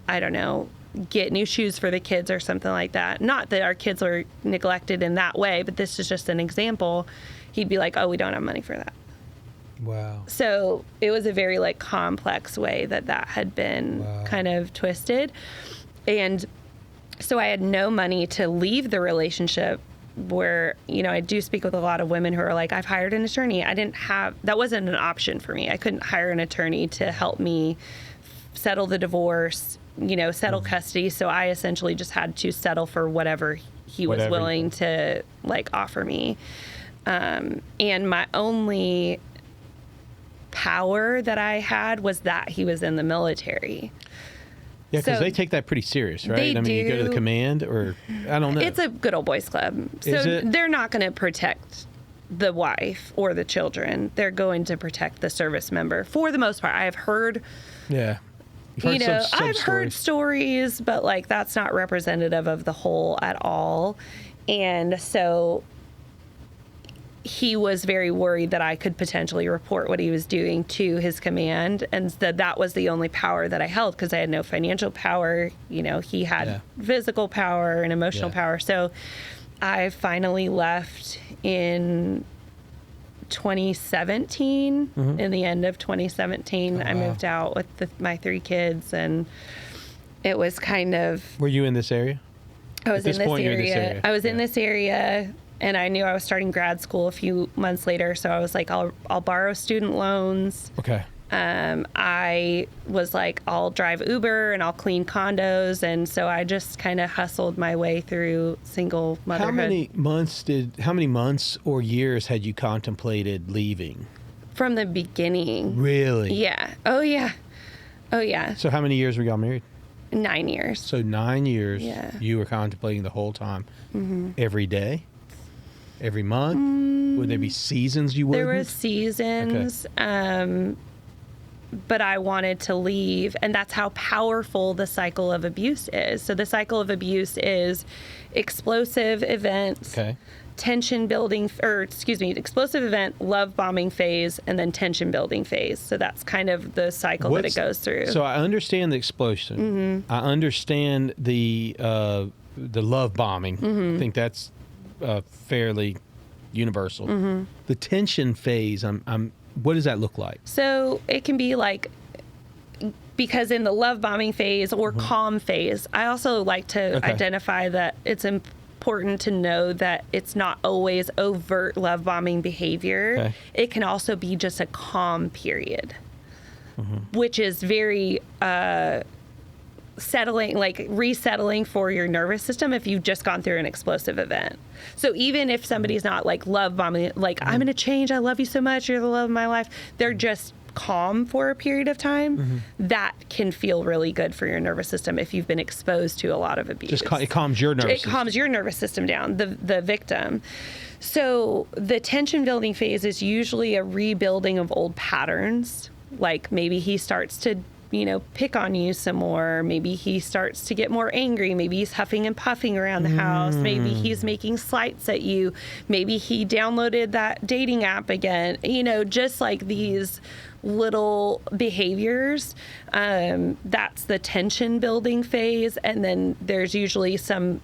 I don't know, get new shoes for the kids or something like that. Not that our kids are neglected in that way, but this is just an example. He'd be like, oh, we don't have money for that. Wow. So it was a very complex way that had been kind of twisted. And so I had no money to leave the relationship where, I do speak with a lot of women who are like, I've hired an attorney. That wasn't an option for me. I couldn't hire an attorney to help me settle the divorce, settle custody. So I essentially just had to settle for whatever he was willing to offer me. And my only power that I had was that he was in the military. Yeah, because So they take that pretty serious, right? they You go to the do. command, or I don't know. It's a good old boys club. So Is it? they're not going to protect the wife or the children. They're going to protect the service member for the most part. I have heard, Yeah. You've heard some I've heard stories, but that's not representative of the whole at all. And so he was very worried that I could potentially report what he was doing to his command, and that was the only power that I held because I had no financial power. He had physical power and emotional power. So I finally left in 2017. In the end of 2017, I moved out with my 3 kids, and it was kind of... Were you in this area? I was At this in this point, you're in this area. area. I was in Yeah. this area, and I knew I was starting grad school a few months later, so I was like, I'll borrow student loans. Okay. I was like, I'll drive Uber and I'll clean condos, and so I just kind of hustled my way through single motherhood. How many months or years had you contemplated leaving? From the beginning. Really? Yeah. Oh yeah. So how many years were y'all married? 9 years. So 9 years. Yeah. You were contemplating the whole time. Every day? Every month? Would there be seasons you wouldn't? There were seasons, but I wanted to leave, and that's how powerful the cycle of abuse is. So the cycle of abuse is explosive events, tension building, explosive event, love bombing phase, and then tension building phase. So that's kind of the cycle that it goes through. So I understand the explosion. I understand the love bombing. I think that's fairly universal. The tension phase, what does that look like? So it can be because in the love bombing phase or calm phase, I also like to identify that it's important to know that it's not always overt love bombing behavior. It can also be just a calm period, which is very settling, resettling for your nervous system if you've just gone through an explosive event. So even if somebody's not love bombing, I'm going to change, I love you so much, you're the love of my life, they're just calm for a period of time, that can feel really good for your nervous system if you've been exposed to a lot of abuse. It calms your nervous system. It calms your nervous system down, the victim. So the tension building phase is usually a rebuilding of old patterns. Maybe he starts to pick on you some more. Maybe he starts to get more angry. Maybe he's huffing and puffing around the house. Maybe he's making slights at you. Maybe he downloaded that dating app again. Just these little behaviors. That's the tension building phase. And then there's usually some,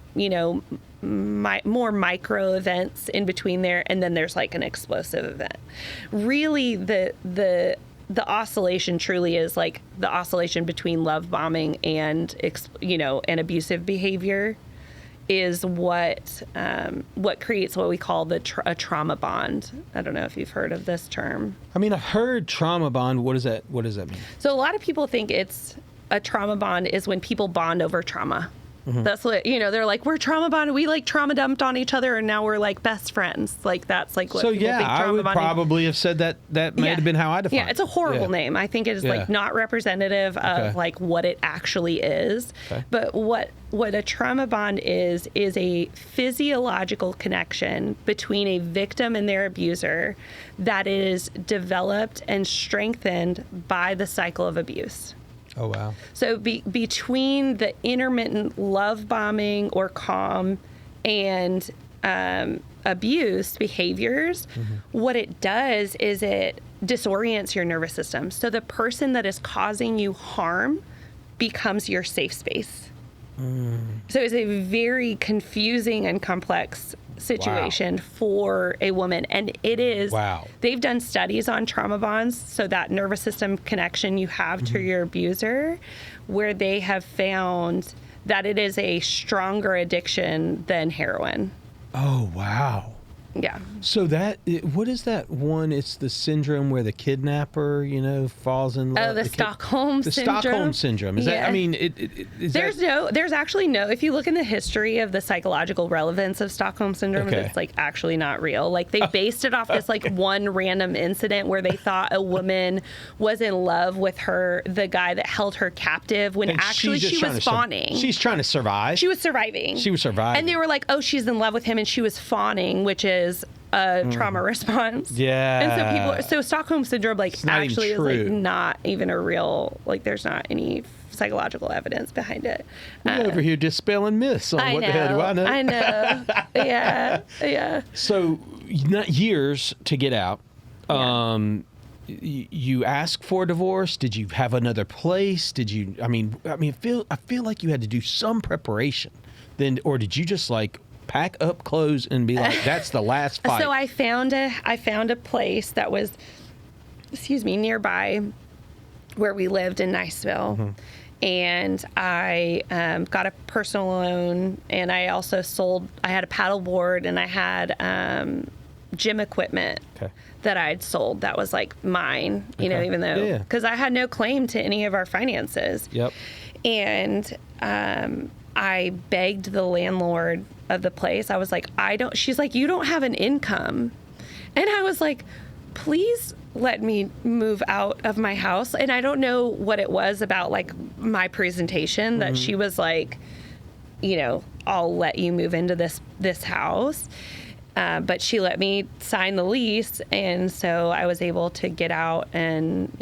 more micro events in between there. And then there's an explosive event. Really, the oscillation truly is the oscillation between love bombing and and abusive behavior is what creates what we call a trauma bond. I don't know if you've heard of this term. I've heard trauma bond. What does that mean? So a lot of people think it's a trauma bond is when people bond over trauma. That's what, they're like, we're trauma bonded. We trauma dumped on each other and now we're best friends. That's what people think trauma I would bonding. Probably have said that may have been how I defined it. Yeah, it's a horrible name. I think it is not representative of what it actually is. But what a trauma bond is a physiological connection between a victim and their abuser that is developed and strengthened by the cycle of abuse. Oh, wow. So between the intermittent love bombing or calm and abuse behaviors, what it does is it disorients your nervous system. So the person that is causing you harm becomes your safe space. So it's a very confusing and complex situation for a woman. And it is, they've done studies on trauma bonds, so that nervous system connection you have to your abuser, where they have found that it is a stronger addiction than heroin. Oh, wow. Yeah. So what is that one? It's the syndrome where the kidnapper, falls in love. Oh, the Stockholm syndrome. The Stockholm syndrome. Is that, I mean, there's actually no, if you look in the history of the psychological relevance of Stockholm syndrome, it's like actually not real. Like they based it off this like one random incident where they thought a woman was in love with the guy that held her captive when actually she was fawning. She's trying to survive. She was surviving. And they were like, oh, she's in love with him, and she was fawning, which is a trauma response. Yeah. And so Stockholm syndrome, like, actually is like not even a real, like, there's not any psychological evidence behind it. We're over here dispelling myths on what the hell do I know? I know. Yeah. So, not years to get out. You asked for a divorce. Did you have another place? Did you? I feel like you had to do some preparation. Then, or did you just like pack up clothes and be like, that's the last fight? So I found a place that was, nearby where we lived in Niceville. And I got a personal loan, and I also I had a paddle board, and I had gym equipment that I'd sold that was like mine, even though, because I had no claim to any of our finances. And I begged the landlord of the place. I was like, she's like, you don't have an income. And I was like, please let me move out of my house. And I don't know what it was about like my presentation that she was like, I'll let you move into this house. But she let me sign the lease. And so I was able to get out and,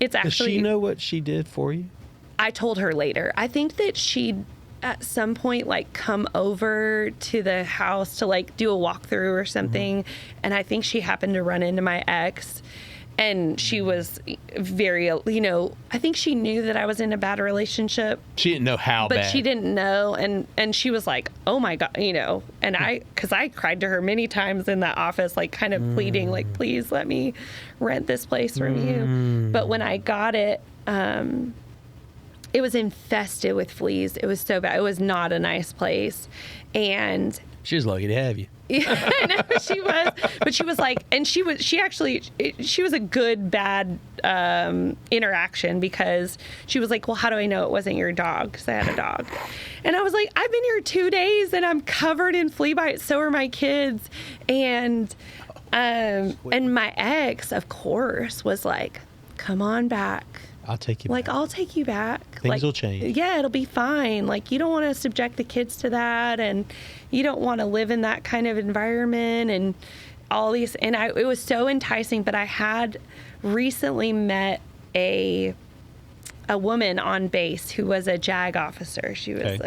it's actually. Does she know what she did for you? I told her later. I think that she'd at some point like come over to the house to like do a walkthrough or something. And I think she happened to run into my ex, and she was very, I think she knew that I was in a bad relationship. She didn't know how bad. But she didn't know. And she was like, oh my God, and because I cried to her many times in that office, like kind of pleading, like, please let me rent this place from you. But when I got it, it was infested with fleas. It was so bad. It was not a nice place. And she was lucky to have you. Yeah, I know she was. But she was like, and she was a good, bad interaction, because she was like, well, how do I know it wasn't your dog? Because I had a dog. And I was like, I've been here 2 days and I'm covered in flea bites. So are my kids. And my ex, of course, was like, come on back. I'll take you back. I'll take you back. Things will change. Yeah, it'll be fine. Like, you don't want to subject the kids to that, and you don't want to live in that kind of environment and all these. And it was so enticing, but I had recently met a woman on base who was a JAG officer. She was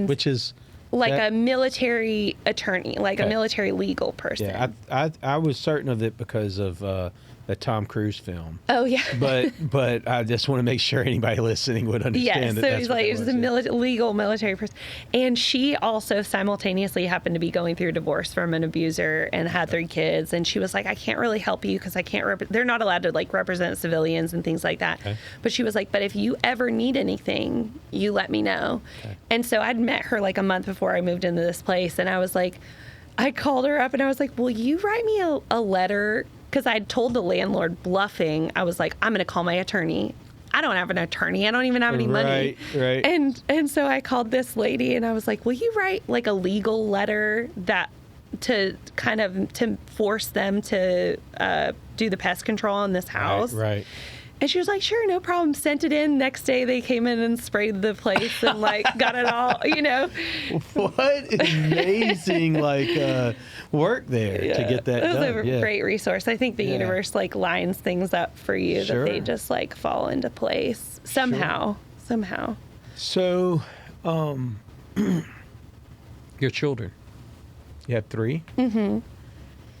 which is like a military attorney, like a military legal person. Yeah, I was certain of it because of a Tom Cruise film. Oh yeah. but I just want to make sure anybody listening would understand. So he's like, a legal military person, and she also simultaneously happened to be going through a divorce from an abuser and had 3 kids. And she was like, I can't really help you because I can't. They're not allowed to like represent civilians and things like that. But she was like, but if you ever need anything, you let me know. And so I'd met her like a month before I moved into this place, and I was like, I called her up and I was like, will you write me a letter? Because I'd told the landlord, bluffing, I was like, I'm going to call my attorney. I don't have an attorney. I don't even have any money. Right. And so I called this lady and I was like, will you write like a legal letter to force them to do the pest control in this house? Right. And she was like, sure, no problem. Sent it in. Next day they came in and sprayed the place and like got it all, What amazing work there to get that It was done. a great resource. I think the universe like lines things up for you that they just like fall into place somehow. So, your children, you have 3? Mm-hmm.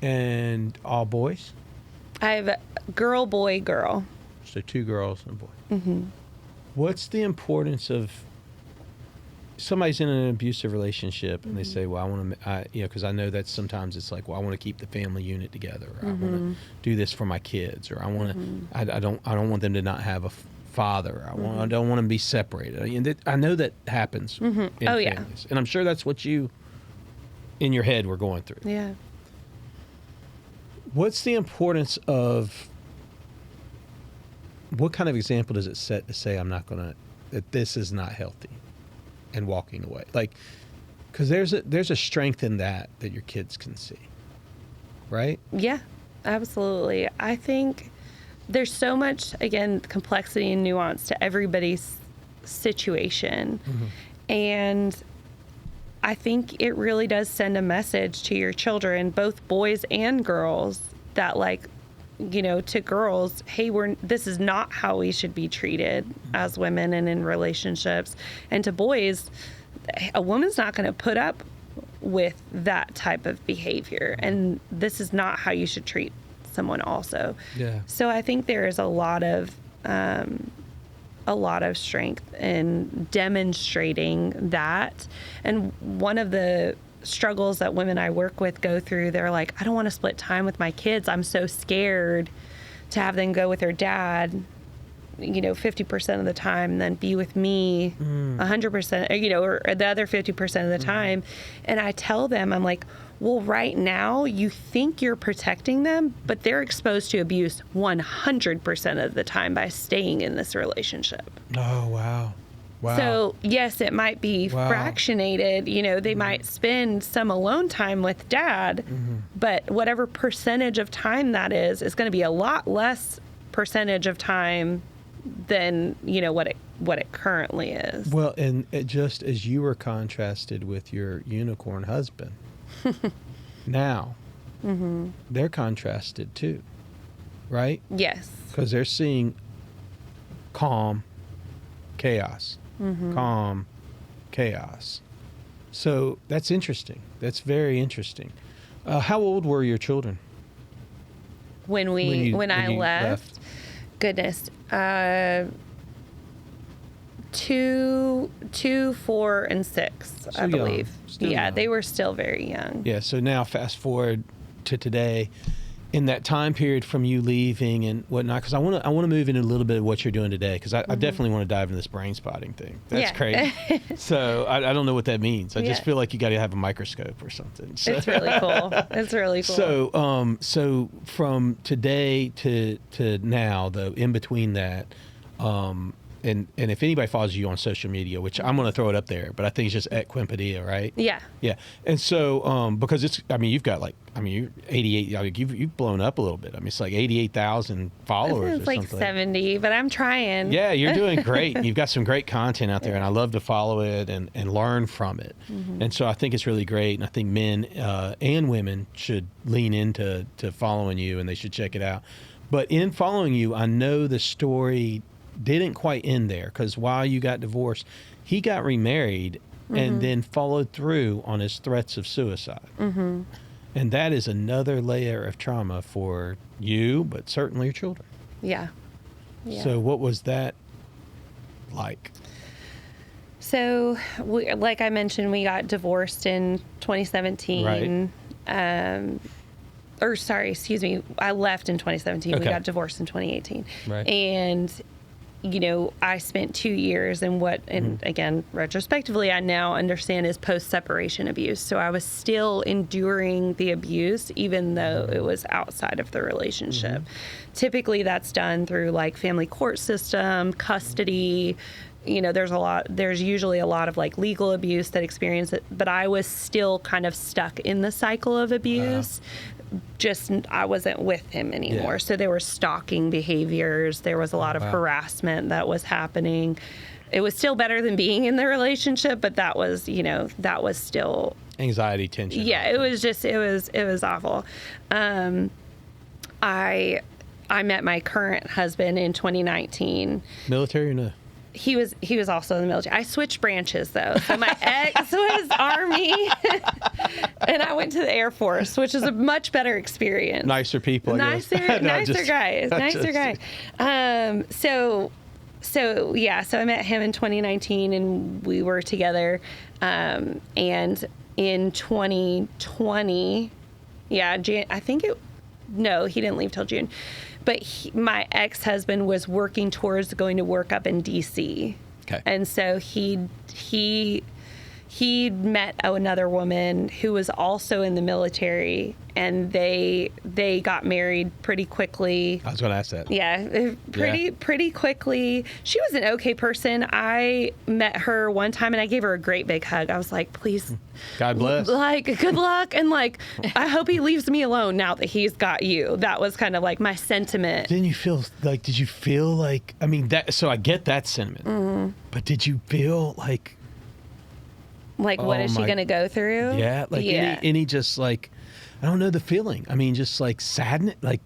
And all boys? I have a girl, boy, girl. So 2 girls and a boy. Mm-hmm. What's the importance of somebody's in an abusive relationship and they say, well, I want to, because I know that sometimes it's like, well, I want to keep the family unit together. Or I want to do this for my kids, or I want to, I don't want them to not have a father. I don't want them to be separated. I know that happens in families. And I'm sure that's what you, in your head, were going through. Yeah. What's the importance of, what kind of example does it set to say that this is not healthy and walking away? Like, because there's a strength in that your kids can see, right? Yeah, absolutely. I think there's so much, again, complexity and nuance to everybody's situation. And I think it really does send a message to your children, both boys and girls, that like, to girls, hey, this is not how we should be treated as women and in relationships. And to boys, a woman's not going to put up with that type of behavior. And this is not how you should treat someone also. Yeah. So I think there is a lot of strength in demonstrating that. And one of the struggles that women I work with go through, they're like, I don't want to split time with my kids. I'm so scared to have them go with their dad, 50% of the time, and then be with me 100%, or the other 50% of the time. And I tell them, I'm like, well, right now you think you're protecting them, but they're exposed to abuse 100% of the time by staying in this relationship. Oh, wow. Wow. So, yes, it might be fractionated. They might spend some alone time with dad, but whatever percentage of time that is going to be a lot less percentage of time than, what it currently is. Well, and just as you were contrasted with your unicorn husband, now they're contrasted too, right? Yes. Because they're seeing calm, chaos. Calm, chaos. So that's interesting. That's very interesting. How old were your children? When I left? Goodness. 2, 4, and 6, I believe. Young. They were still very young. Yeah, so now fast forward to today. In that time period from you leaving and whatnot, because I want to move into a little bit of what you're doing today, because I definitely want to dive into this Brainspotting thing. That's crazy. So I don't know what that means. I just feel like you got to have a microscope or something. So. It's really cool. It's really cool. So from today to now, though, in between that, and if anybody follows you on social media, which I'm going to throw it up there, but I think it's just at Quinn Padilla, right? Yeah. Yeah. And so, because you've got you're 88, you've blown up a little bit. It's like 88,000 followers. It's like 70, but I'm trying. Yeah, you're doing great. You've got some great content out there, and I love to follow it and learn from it. And so I think it's really great, and I think men and women should lean into following you, and they should check it out. But in following you, I know the story didn't quite end there, because while you got divorced, he got remarried and then followed through on his threats of suicide. And that is another layer of trauma for you, but certainly your children. Yeah. So what was that like? So, like I mentioned, we got divorced in 2017. Right. I left in 2017. Okay. We got divorced in 2018. Right. And I spent 2 years in what, and again, retrospectively, I now understand is post-separation abuse. So I was still enduring the abuse, even though it was outside of the relationship. Typically, that's done through like family court system, custody. There's usually a lot of like legal abuse that experience it, but I was still kind of stuck in the cycle of abuse. just I wasn't with him anymore. Yeah. So there were stalking behaviors. There was a lot of harassment that was happening. It was still better than being in the relationship, but that was still Anxiety, tension. yeah, it was awful. I met my current husband in 2019. Military or no? He was also in the military. I switched branches though. So my ex was Army, and I went to the Air Force, which is a much better experience. Nicer people, I guess. Nicer guys. So I met him in 2019, and we were together. And in 2020, he didn't leave till June. But my ex-husband was working towards going to work up in D.C. Okay. And so he met another woman who was also in the military, and they got married pretty quickly. I was going to ask that. Yeah, pretty quickly. She was an okay person. I met her one time, and I gave her a great big hug. I was like, please. God bless. Like, good luck. And like, I hope he leaves me alone now that he's got you. That was kind of like my sentiment. Did you feel like, I mean, so I get that sentiment, but did you feel like what is she going to go through? Yeah. Any just like, I don't know the feeling. I mean, just like sadness, like.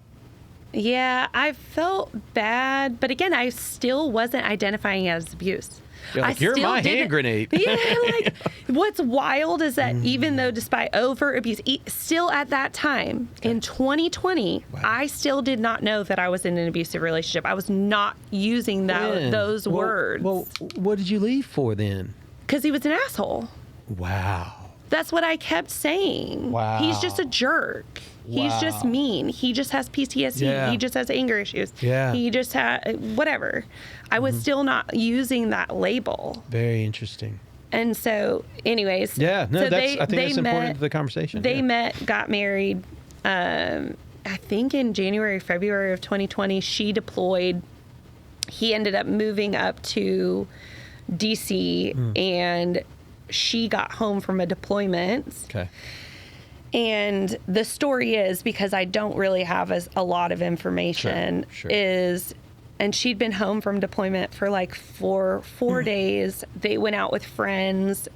Yeah, I felt bad. But again, I still wasn't identifying it as abuse. You're my hand grenade. Yeah, like what's wild is that even though despite over abuse, still at that time in 2020, I still did not know that I was in an abusive relationship. I was not using those words. Well, what did you leave for then? Because he was an asshole. Wow. That's what I kept saying. Wow. He's just a jerk. He's just mean. He just has PTSD. Yeah. He just has anger issues. Yeah. He just had whatever. I was still not using that label. Very interesting. And so, anyways. Yeah. No, so I think that's important to the conversation. They met, got married, I think in January, February of 2020. She deployed. He ended up moving up to D.C. And she got home from a deployment. Okay. And the story is, because I don't really have a lot of information, Sure. And she'd been home from deployment for like four days. They went out with friends.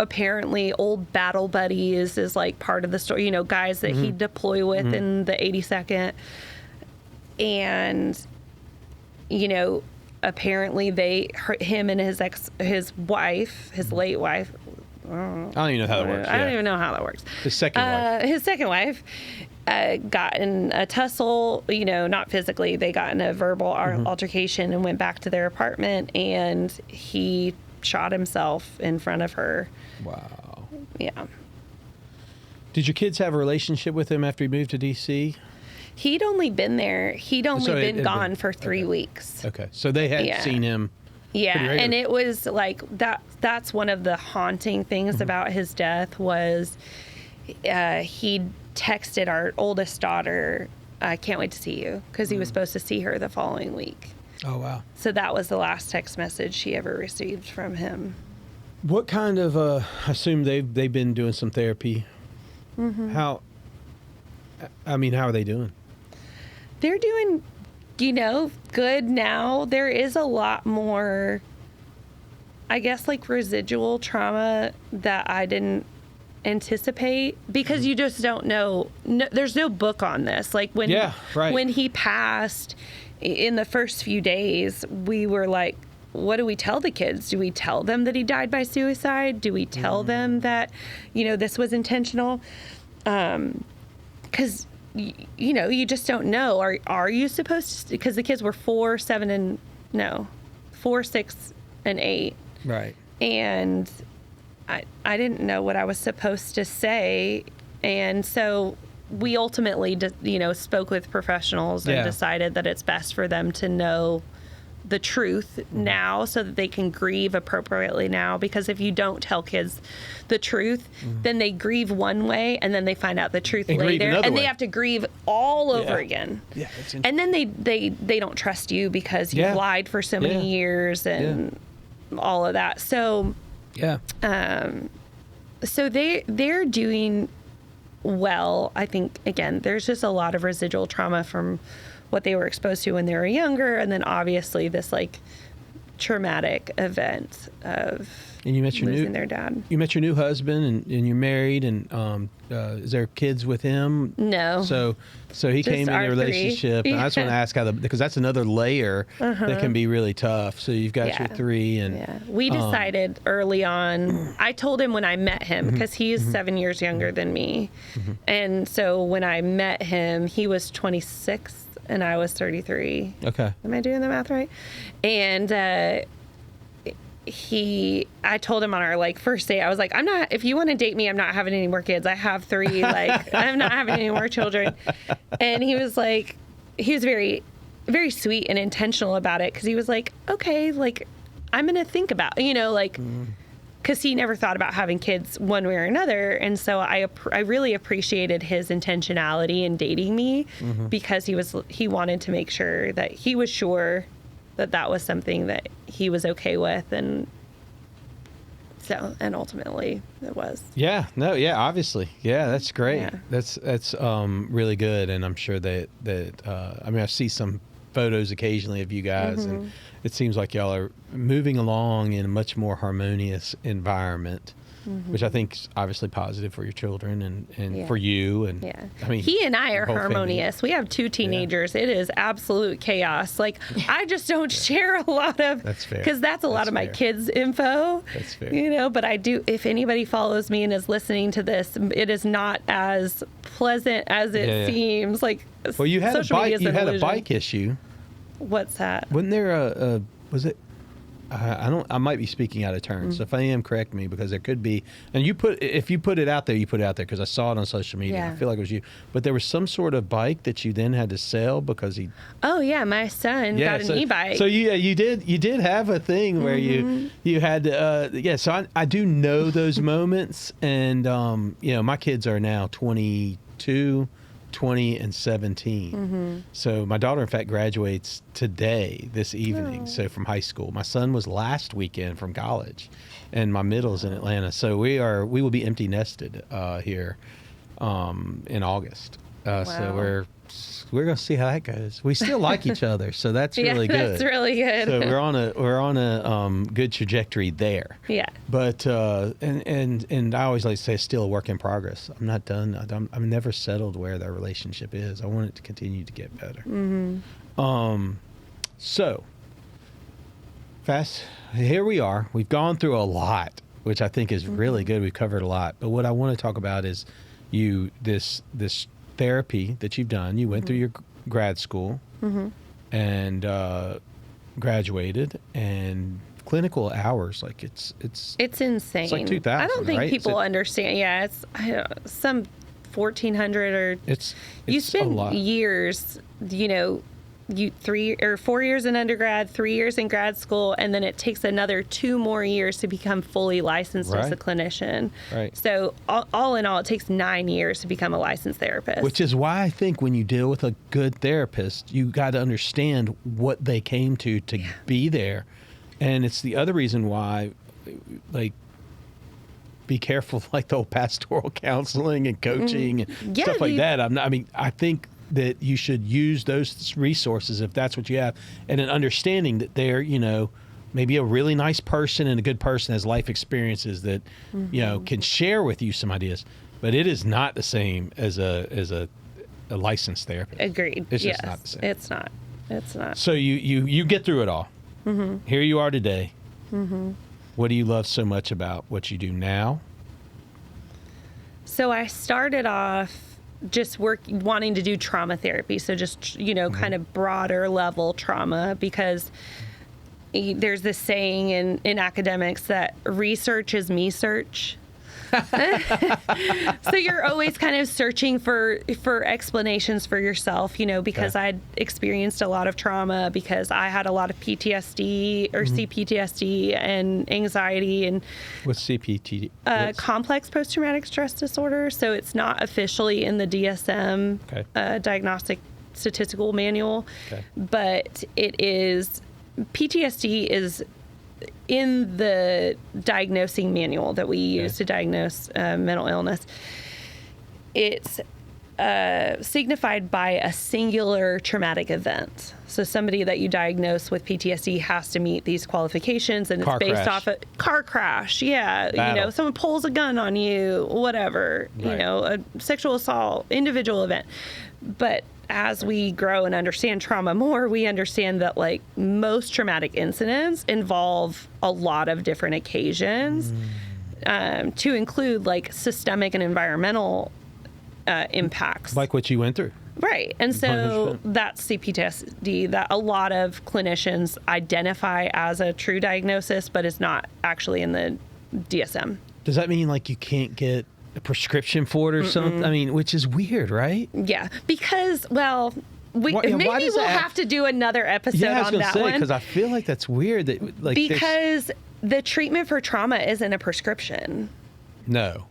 Apparently old battle buddies is like part of the story, guys that he'd deploy with in the 82nd. And, apparently him and his wife, his late wife, I don't even know how that works. I don't even know how that works. His second wife. His second wife got in a tussle, not physically. They got in a verbal altercation and went back to their apartment, and he shot himself in front of her. Wow. Yeah. Did your kids have a relationship with him after he moved to D.C.? He'd only been there. He'd only been gone for 3 weeks. Okay. So they had seen him. Yeah, and it was like that's one of the haunting things about his death was he texted our oldest daughter, I can't wait to see you, because he was supposed to see her the following week. Oh, wow. So that was the last text message she ever received from him. What kind of, I assume they've been doing some therapy. How are they doing? They're doing, good now. There is a lot more, I guess, like residual trauma that I didn't anticipate, because you just don't know. No, there's no book on this. Like when he passed, in the first few days, we were like, what do we tell the kids? Do we tell them that he died by suicide? Do we tell them that, this was intentional? Because you just don't know. Are you supposed to? Because the kids were 4, 6, and 8. Right. And I didn't know what I was supposed to say, and so we ultimately, spoke with professionals and decided that it's best for them to know the truth now, so that they can grieve appropriately now. Because if you don't tell kids the truth, then they grieve one way, and then they find out the truth later, and they have to grieve all over again. Yeah, and then they don't trust you because you've lied for so many years and all of that. So so they're doing well. I think, again, there's just a lot of residual trauma from what they were exposed to when they were younger. And then obviously this like traumatic event of And you met your losing their dad. You met your new husband, and you're married, and is there kids with him? No. So he Just came in our a relationship, and I just want to ask because that's another layer that can be really tough. So you've got your 3, and we decided early on. I told him when I met him because he is 7 years younger than me, and so when I met him, he was 26 and I was 33. Okay. Am I doing the math right? And I told him on our like first date, I was like, if you want to date me, I'm not having any more kids. I have 3, like I'm not having any more children. And he was very, very sweet and intentional about it. Cause he was like, okay, like I'm going to think about, cause he never thought about having kids one way or another. And so I really appreciated his intentionality in dating me because he wanted to make sure that he was sure that was something that he was okay with, and ultimately it was. Yeah, no, yeah, obviously, yeah, that's great. Yeah. That's really good, and I'm sure that I mean, I see some photos occasionally of you guys, and it seems like y'all are moving along in a much more harmonious environment. Which I think is obviously positive for your children and for you. And I mean, he and I are whole harmonious. family. We have 2 teenagers. It is absolute chaos. Like I just don't share a lot of, that's fair, because that's a lot of my kids' info. That's fair. But I do, if anybody follows me and is listening to this, it is not as pleasant as it seems. Like, well, you had social media is an a illusion. bike issue. What's that? Wasn't there was it? I might be speaking out of turn. So if I am, correct me, because there could be. And if you put it out there, you put it out there, because I saw it on social media. Yeah. I feel like it was you. But there was some sort of bike that you then had to sell because he. Oh yeah, my son got an e-bike. So you did have a thing where you had to, So I do know those moments, and my kids are now 22. 20 and 17. So my daughter, in fact, graduates this evening. So from high school. My son was last weekend from college, and my middle's in Atlanta. So we will be empty nested here in August. So we're going to see how that goes. We still like each other, so that's really good. That's really good. So we're on a good trajectory there. Yeah. But and I always like to say it's still a work in progress. I'm not done. I'm never settled where that relationship is. I want it to continue to get better. So fast. Here we are. We've gone through a lot, which I think is really good. We've covered a lot. But what I want to talk about is this therapy that you've done. You went through your grad school and graduated, and clinical hours, like it's insane. It's like 2,000. I don't think right? people understand. Yeah, it's some 1,400 or it's you a spend lot. years, you 3 or 4 years in undergrad, 3 years in grad school, and then it takes another 2 more years to become fully licensed as a clinician. Right. So all in all, it takes 9 years to become a licensed therapist. Which is why I think when you deal with a good therapist, you got to understand what they came to be there. And it's the other reason why, like, be careful, like the whole pastoral counseling and coaching and stuff like that. I think that you should use those resources if that's what you have, and an understanding that they're, maybe a really nice person and a good person has life experiences that, can share with you some ideas. But it is not the same as a licensed therapist. Agreed. It's just not the same. It's not. So you get through it all. Here you are today. What do you love so much about what you do now? So I started off just wanting to do trauma therapy. So just, kind of broader level trauma, because there's this saying in academics that research is me search. So you're always kind of searching for explanations for yourself, because I'd experienced a lot of trauma, because I had a lot of PTSD or CPTSD and anxiety and what's CPTSD? Complex post-traumatic stress disorder. So it's not officially in the DSM diagnostic statistical manual, but it is. PTSD is in the diagnosing manual that we use to diagnose mental illness. it's signified by a singular traumatic event. So somebody that you diagnose with PTSD has to meet these qualifications, and it's based off a car crash. Yeah. Battle. You know, someone pulls a gun on you, whatever, you know, a sexual assault, individual event. But as we grow and understand trauma more, we understand that like most traumatic incidents involve a lot of different occasions, to include like systemic and environmental impacts. Like what you went through. Right. And so that's CPTSD that a lot of clinicians identify as a true diagnosis, but is not actually in the DSM. Does that mean like you can't get a prescription for it or something? I mean, which is weird, right? Yeah. Because, well, maybe we'll have to do another episode on that one. Because I feel like that's weird. That like because the treatment for trauma isn't a prescription. No.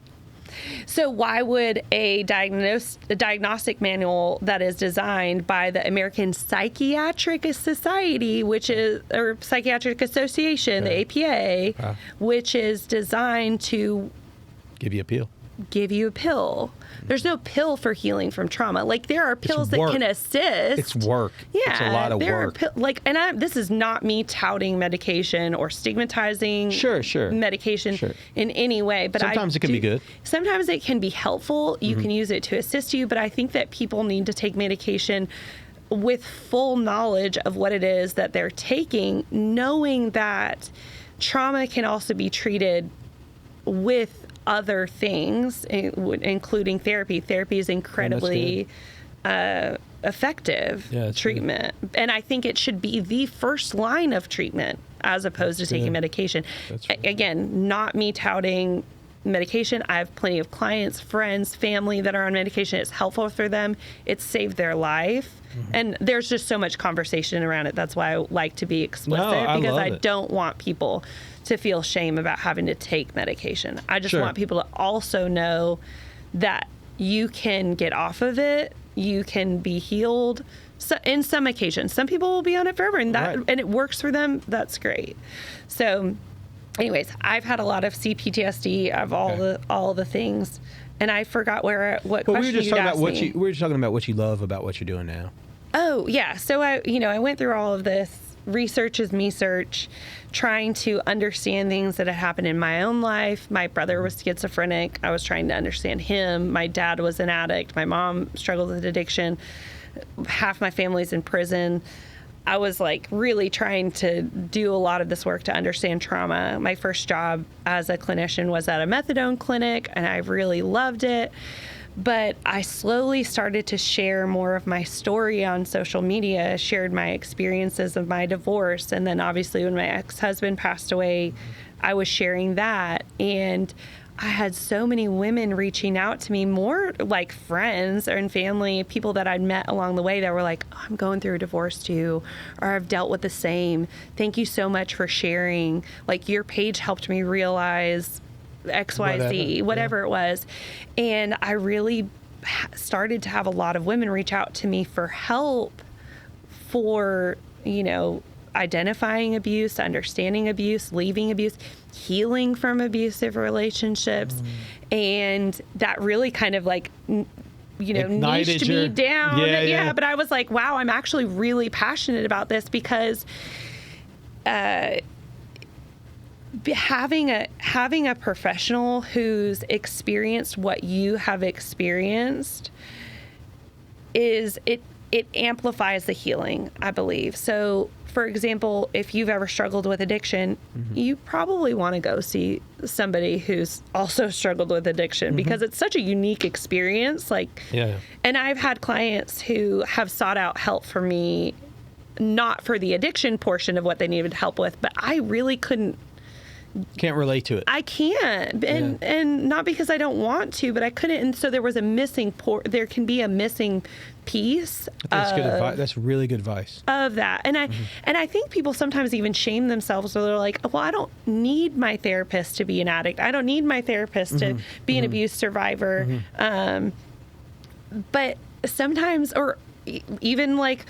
So why would a diagnostic manual that is designed by the American Psychiatric Society, or Psychiatric Association, the APA, which is designed to give you a pill? There's no pill for healing from trauma. Like there are pills that can assist. It's work. Yeah, it's a lot of work. This is not me touting medication or stigmatizing medication in any way. But sometimes it can be good. Sometimes it can be helpful. You can use it to assist you. But I think that people need to take medication with full knowledge of what it is that they're taking, knowing that trauma can also be treated with other things, including therapy. Therapy is incredibly effective treatment. And I think it should be the first line of treatment as opposed to taking medication. Again, not me touting medication. I have plenty of clients, friends, family that are on medication. It's helpful for them. It's saved their life. And there's just so much conversation around it. That's why I like to be explicit, because I don't want people to feel shame about having to take medication. I just want people to also know that you can get off of it. You can be healed. So in some occasions, some people will be on it forever, and and it works for them. That's great. So anyways, I've had a lot of CPTSD of all the things, and I forgot what question you asked me. We were just talking about what you love about what you're doing now. Oh yeah, so I went through all of this. Research is me search, trying to understand things that had happened in my own life. My brother was schizophrenic. I was trying to understand him. My dad was an addict. My mom struggled with addiction. Half my family's in prison. I was like really trying to do a lot of this work to understand trauma. My first job as a clinician was at a methadone clinic, and I really loved it. But I slowly started to share more of my story on social media, shared my experiences of my divorce. And then obviously when my ex-husband passed away, I was sharing that. And I had so many women reaching out to me, more like friends and family, people that I'd met along the way that were like, oh, I'm going through a divorce too, or I've dealt with the same. Thank you so much for sharing. Like your page helped me realize XYZ, whatever it was. And I really started to have a lot of women reach out to me for help for, identifying abuse, understanding abuse, leaving abuse, healing from abusive relationships. And that really kind of like, niched me down. Yeah. But I was like, wow, I'm actually really passionate about this because, having a professional who's experienced what you have experienced it amplifies the healing, I believe. So, for example, if you've ever struggled with addiction, you probably want to go see somebody who's also struggled with addiction because it's such a unique experience. And I've had clients who have sought out help for me, not for the addiction portion of what they needed help with, but I really can't relate to it. I can't, and not because I don't want to, but I couldn't. And so there was a missing there can be a missing piece. That's good advice. That's really good advice of that. And I think people sometimes even shame themselves, or they're like, well, I don't need my therapist to be an addict. I don't need my therapist to be an abuse survivor. But sometimes, or even like,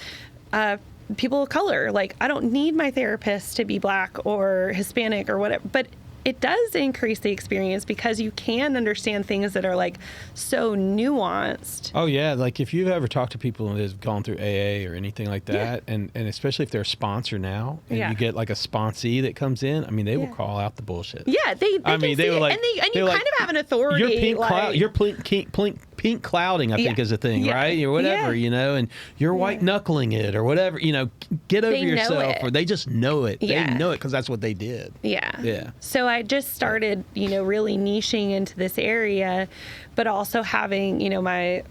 people of color, like I don't need my therapist to be Black or Hispanic or whatever, but it does increase the experience because you can understand things that are like so nuanced. Oh yeah, like if you've ever talked to people that have gone through AA or anything like that, and especially if they're a sponsor now, and you get like a sponsee that comes in, I mean, they will call out the bullshit. Yeah, they I mean, they were like, and you kind of have an authority. You're pink clouding, I think, is a thing, right? Or whatever, you know, and you're white knuckling it or whatever, you know, get over yourself, or they just know it. They know it because that's what they did. Yeah. So I just started, you know, really niching into this area, but also having, you know, my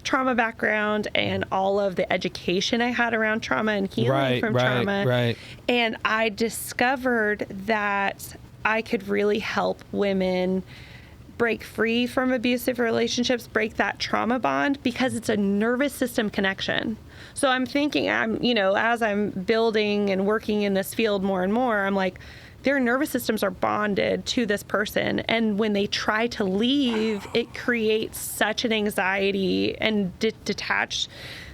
trauma background and all of the education I had around trauma and healing from trauma. Right. And I discovered that I could really help women break free from abusive relationships, break that trauma bond, because it's a nervous system connection. So I'm thinking, you know, as I'm building and working in this field more and more, I'm like, their nervous systems are bonded to this person. And when they try to leave, it creates such an anxiety and detached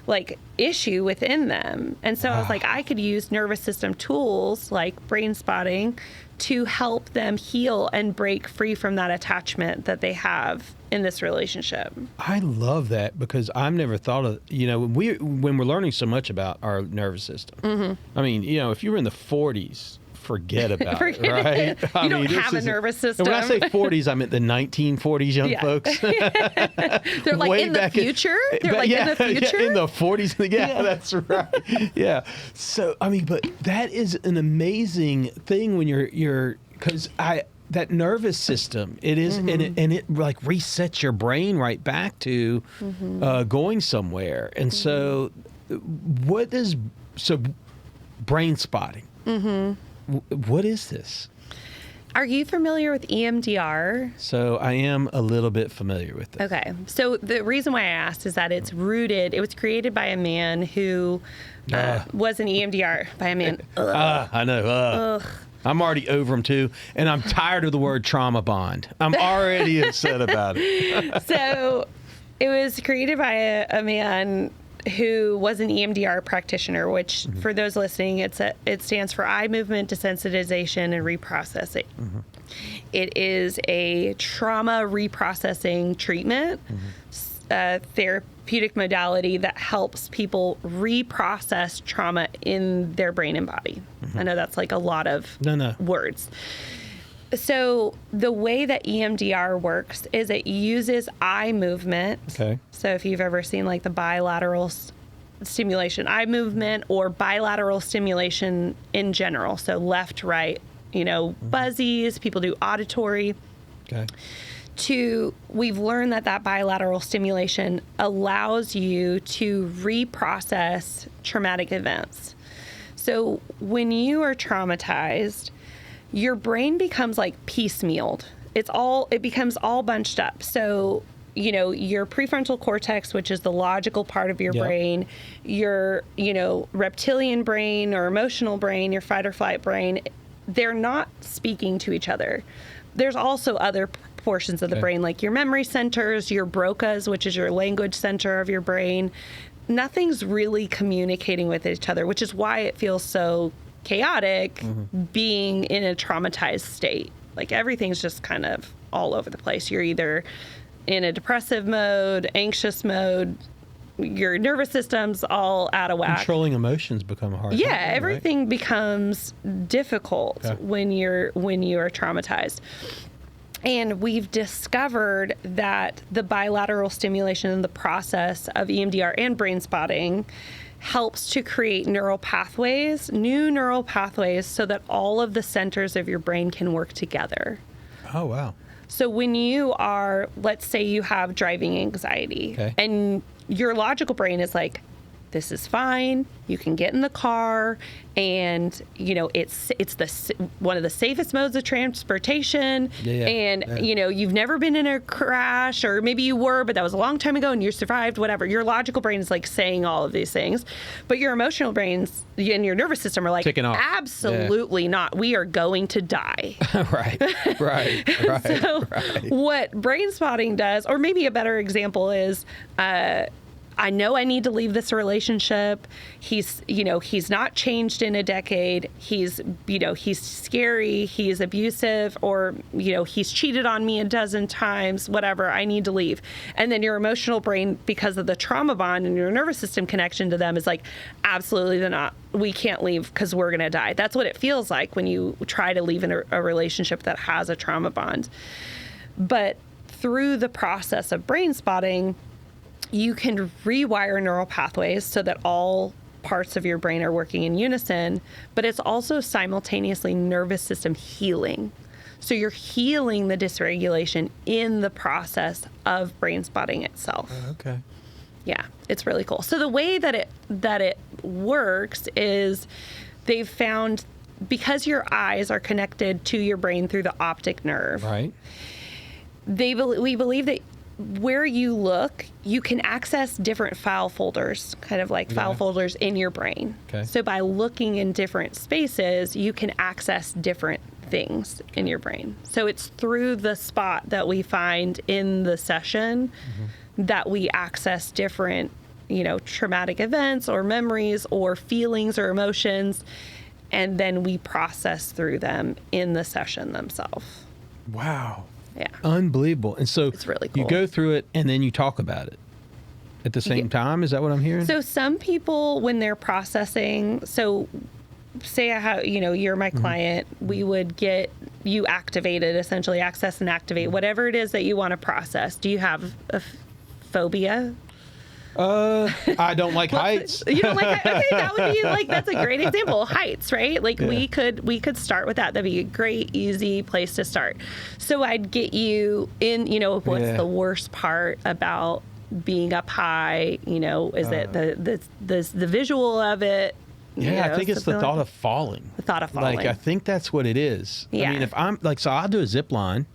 like issue within them. And so I was like, I could use nervous system tools like Brainspotting to help them heal and break free from that attachment that they have in this relationship. I love that, because I've never thought of, you know, when we're learning so much about our nervous system. I mean, you know, if you were in the 40s, forget about it, right? You don't have a nervous system. When I say 40s, I meant the 1940s young folks. They're like in the future? They're like in the future? In the 40s. Yeah, that's right. Yeah. So, I mean, but that is an amazing thing when you're because that nervous system, it is, and it like resets your brain right back to going somewhere. And so brain spotting. What is this? Are you familiar with EMDR? So I am a little bit familiar with this. Okay. So the reason why I asked is that it was created by a man who was an EMDR by a man. I know. I'm already over him too. And I'm tired of the word trauma bond. I'm already upset about it. So it was created by a man who was an EMDR practitioner, which for those listening, it stands for eye movement desensitization and reprocessing. It is a trauma reprocessing treatment, therapeutic modality that helps people reprocess trauma in their brain and body. I know that's like a lot of words. So the way that EMDR works is it uses eye movement. Okay. So if you've ever seen like the bilateral stimulation, eye movement, or bilateral stimulation in general, so left, right, you know, buzzies, people do auditory. Okay. We've learned that bilateral stimulation allows you to reprocess traumatic events. So when you are traumatized, your brain becomes like piecemealed. It becomes all bunched up. So, you know, your prefrontal cortex, which is the logical part of your brain, your, you know, reptilian brain or emotional brain, your fight or flight brain, they're not speaking to each other. There's also other portions of the brain, like your memory centers, your Broca's, which is your language center of your brain. Nothing's really communicating with each other, which is why it feels so chaotic being in a traumatized state. Like everything's just kind of all over the place. You're either in a depressive mode, anxious mode, your nervous system's all out of whack. Controlling emotions become hard. Yeah, everything becomes difficult when you are traumatized. And we've discovered that the bilateral stimulation and the process of EMDR and Brainspotting helps to create new neural pathways, so that all of the centers of your brain can work together. Oh, wow. So when you are, let's say you have driving anxiety, and your logical brain is like, this is fine. You can get in the car, and you know it's one of the safest modes of transportation. You know, you've never been in a crash, or maybe you were, but that was a long time ago, and you survived. Whatever. Your logical brain is like saying all of these things, but your emotional brains and your nervous system are like, absolutely not. We are going to die. Right. So what Brainspotting does, or maybe a better example is. I know I need to leave this relationship. He's not changed in a decade. He's scary. He's abusive, or, he's cheated on me a dozen times, whatever. I need to leave. And then your emotional brain, because of the trauma bond and your nervous system connection to them, is like, absolutely not. We can't leave because we're going to die. That's what it feels like when you try to leave in a relationship that has a trauma bond. But through the process of brain spotting, you can rewire neural pathways so that all parts of your brain are working in unison, but it's also simultaneously nervous system healing. So you're healing the dysregulation in the process of brain spotting itself. Okay. Yeah, it's really cool. So the way that it works is they've found, because your eyes are connected to your brain through the optic nerve. Right. We believe that where you look, you can access different file folders, kind of like file folders in your brain. Okay. So by looking in different spaces, you can access different things in your brain. So it's through the spot that we find in the session that we access different, traumatic events or memories or feelings or emotions, and then we process through them in the session themselves. Wow. Yeah. Unbelievable. And so It's really cool. you go through it and then you talk about it at the same time. Is that what I'm hearing? So some people, when they're processing, so say I have, you're my client, we would get you activated, essentially access and activate whatever it is that you want to process. Do you have a phobia? I don't like heights. You don't like, okay, that would be like, that's a great example. Heights, right? Like we could start with that. That'd be a great, easy place to start. So I'd get you in, what's the worst part about being up high? Is it the visual of it? Yeah, I think it's the thought of falling. The thought of falling. Like, I think that's what it is. Yeah. I mean, if I'm like, so I'll do a zip line.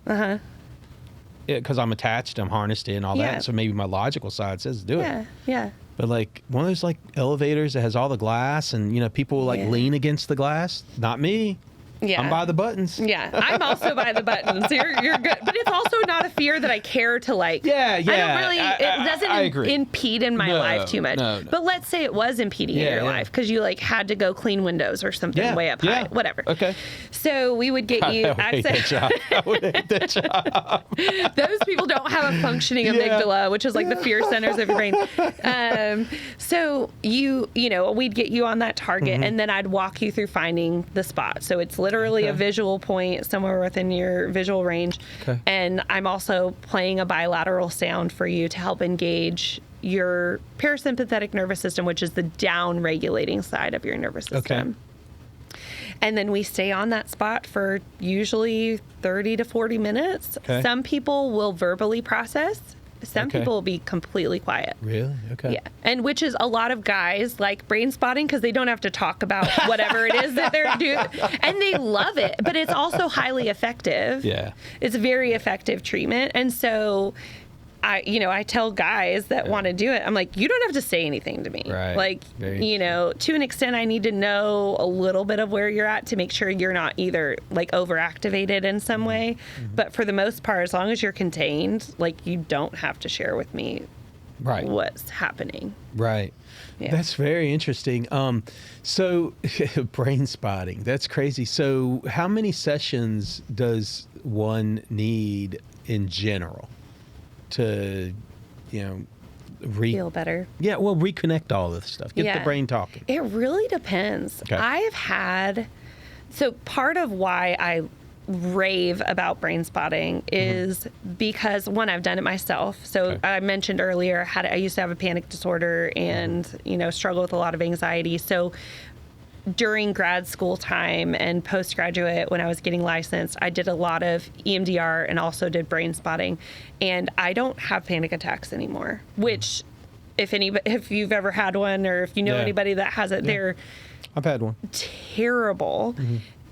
Because I'm attached, I'm harnessed in, all that. So maybe my logical side says do it. Yeah. But like one of those like elevators that has all the glass and, people like lean against the glass. Not me. Yeah. I'm by the buttons. Yeah. I'm also by the buttons. You're good. But it's also not a fear that I care to like. Yeah. I don't really, it doesn't impede in my life too much. No. But let's say it was impeding in your life because you like had to go clean windows or something way up high, whatever. Okay. So we would get you access. I would hate that job. Those people don't have a functioning amygdala, which is like the fear centers of your brain. So we'd get you on that target and then I'd walk you through finding the spot. So it's literally a visual point somewhere within your visual range. Okay. And I'm also playing a bilateral sound for you to help engage your parasympathetic nervous system, which is the down regulating side of your nervous system. Okay. And then we stay on that spot for usually 30 to 40 minutes. Okay. Some people will verbally process. Some people will be completely quiet. Really? Okay. Yeah. And which is a lot of guys like brain spotting because they don't have to talk about whatever it is that they're doing. And they love it. But it's also highly effective. Yeah. It's very effective treatment. And so I tell guys that want to do it, I'm like, you don't have to say anything to me. Right. Like, to an extent, I need to know a little bit of where you're at to make sure you're not either like overactivated in some way. But for the most part, as long as you're contained, like you don't have to share with me what's happening. Right. Yeah. That's very interesting. So brain spotting, that's crazy. So how many sessions does one need in general to, feel better? Yeah, well, reconnect all this stuff. Get the brain talking. It really depends. Okay. So part of why I rave about brain spotting is because, one, I've done it myself. So I mentioned earlier, I used to have a panic disorder and, struggle with a lot of anxiety. So during grad school time and postgraduate, when I was getting licensed, I did a lot of EMDR and also did brain spotting. And I don't have panic attacks anymore, which if you've ever had one or if you know anybody that has it, they're I've had one. Terrible.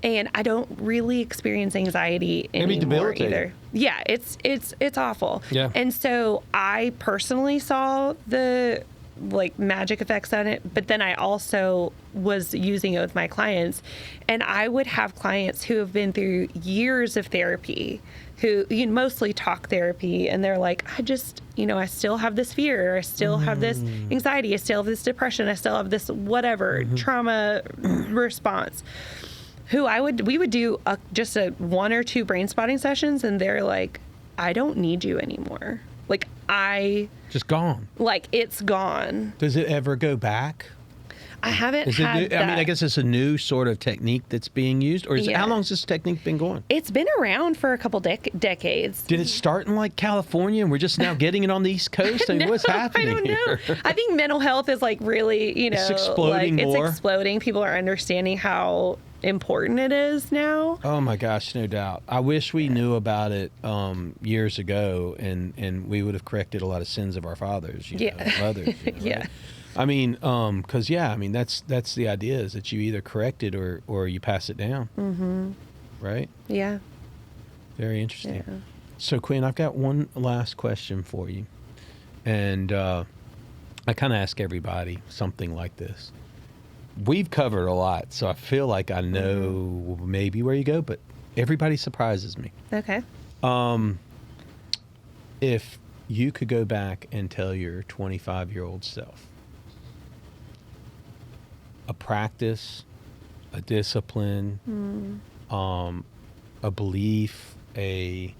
And I don't really experience anxiety anymore either. Yeah, it's awful. Yeah. And so I personally saw the like magic effects on it, but then I also was using it with my clients, and I would have clients who have been through years of therapy, who mostly talk therapy, and they're like, I just, I still have this fear, I still have this anxiety, I still have this depression, I still have this whatever trauma response. We would do just a 1 or 2 brain spotting sessions, and they're like, I don't need you anymore. Like, just gone. Like, it's gone. Does it ever go back? I haven't had that. I mean, I guess it's a new sort of technique that's being used, or how long has this technique been going? It's been around for a couple decades. Did it start in like California and we're just now getting it on the East Coast? I mean, what's happening I don't know. here? I think mental health is like really, it's exploding more. It's exploding. People are understanding how important it is now. Oh my gosh, no doubt. I wish we knew about it years ago, and we would have corrected a lot of sins of our fathers, mothers. Right? Yeah. I mean, because that's the idea, is that you either correct it or you pass it down. Mm-hmm. Right? Yeah. Very interesting. Yeah. So Quinn, I've got one last question for you, and I kind of ask everybody something like this. We've covered a lot, so I feel like I know maybe where you go, but everybody surprises me. Okay. If you could go back and tell your 25-year-old self a practice, a discipline, a belief, a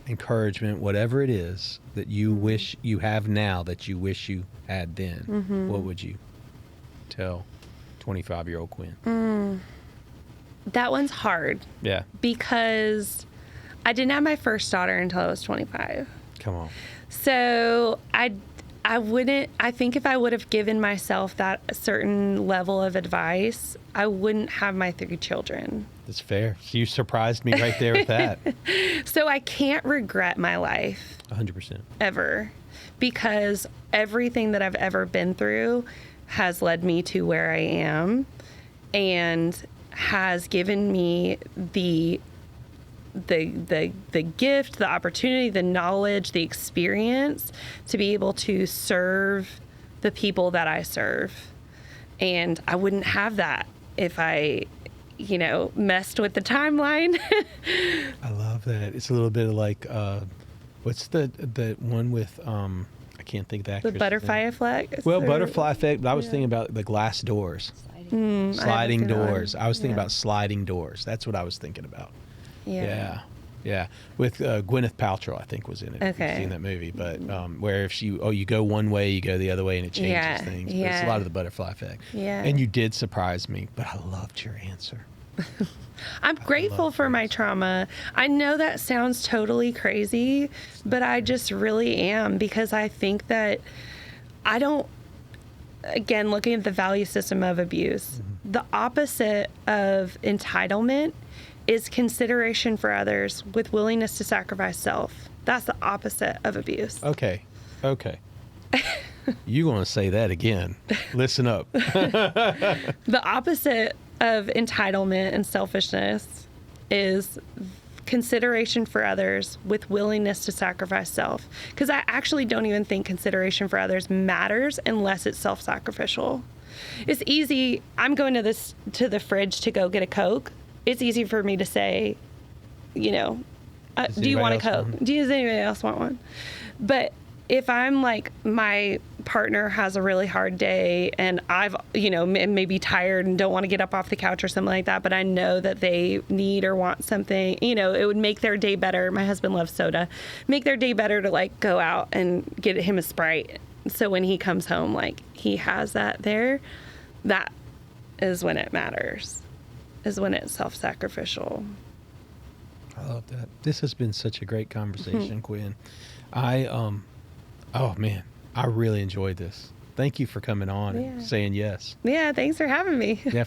encouragement, whatever it is that you wish you have now that you wish you had then, what would you tell 25-year-old Quinn? That one's hard. Yeah. Because I didn't have my first daughter until I was 25. Come on. So I think if I would have given myself that certain level of advice, I wouldn't have my 3 children. That's fair. You surprised me right there with that. So I can't regret my life. 100%. Ever. Because everything that I've ever been through has led me to where I am and has given me the gift, the opportunity, the knowledge, the experience to be able to serve the people that I serve. And I wouldn't have that if I, messed with the timeline. I love that. It's a little bit of like, what's the one with, I can't think of the actress. The butterfly effect? Well, butterfly effect, but I was thinking about the glass doors. Sliding doors. I was thinking about sliding doors. That's what I was thinking about. Yeah. With Gwyneth Paltrow, I think, was in it. Okay. I've seen that movie, but where if you go one way, you go the other way, and it changes things. But it's a lot of the butterfly effect. Yeah. And you did surprise me, but I loved your answer. I'm grateful for my trauma. I know that sounds totally crazy, but I just really am, because I think that again, looking at the value system of abuse, the opposite of entitlement is consideration for others with willingness to sacrifice self. That's the opposite of abuse. Okay. You're going to say that again. Listen up. The opposite of entitlement and selfishness is consideration for others with willingness to sacrifice self. Because I actually don't even think consideration for others matters unless it's self-sacrificial. It's easy. I'm going to the fridge to go get a Coke. It's easy for me to say, do you want a Coke? Does anybody else want one? But if I'm like, my partner has a really hard day and I've, maybe tired and don't want to get up off the couch or something like that, but I know that they need or want something, it would make their day better. My husband loves soda. Make their day better to like go out and get him a Sprite. So when he comes home, like he has that there, that is when it matters, is when it's self-sacrificial. I love that. This has been such a great conversation, Quinn. Oh man, I really enjoyed this. Thank you for coming on and saying yes. Yeah, thanks for having me. Yeah.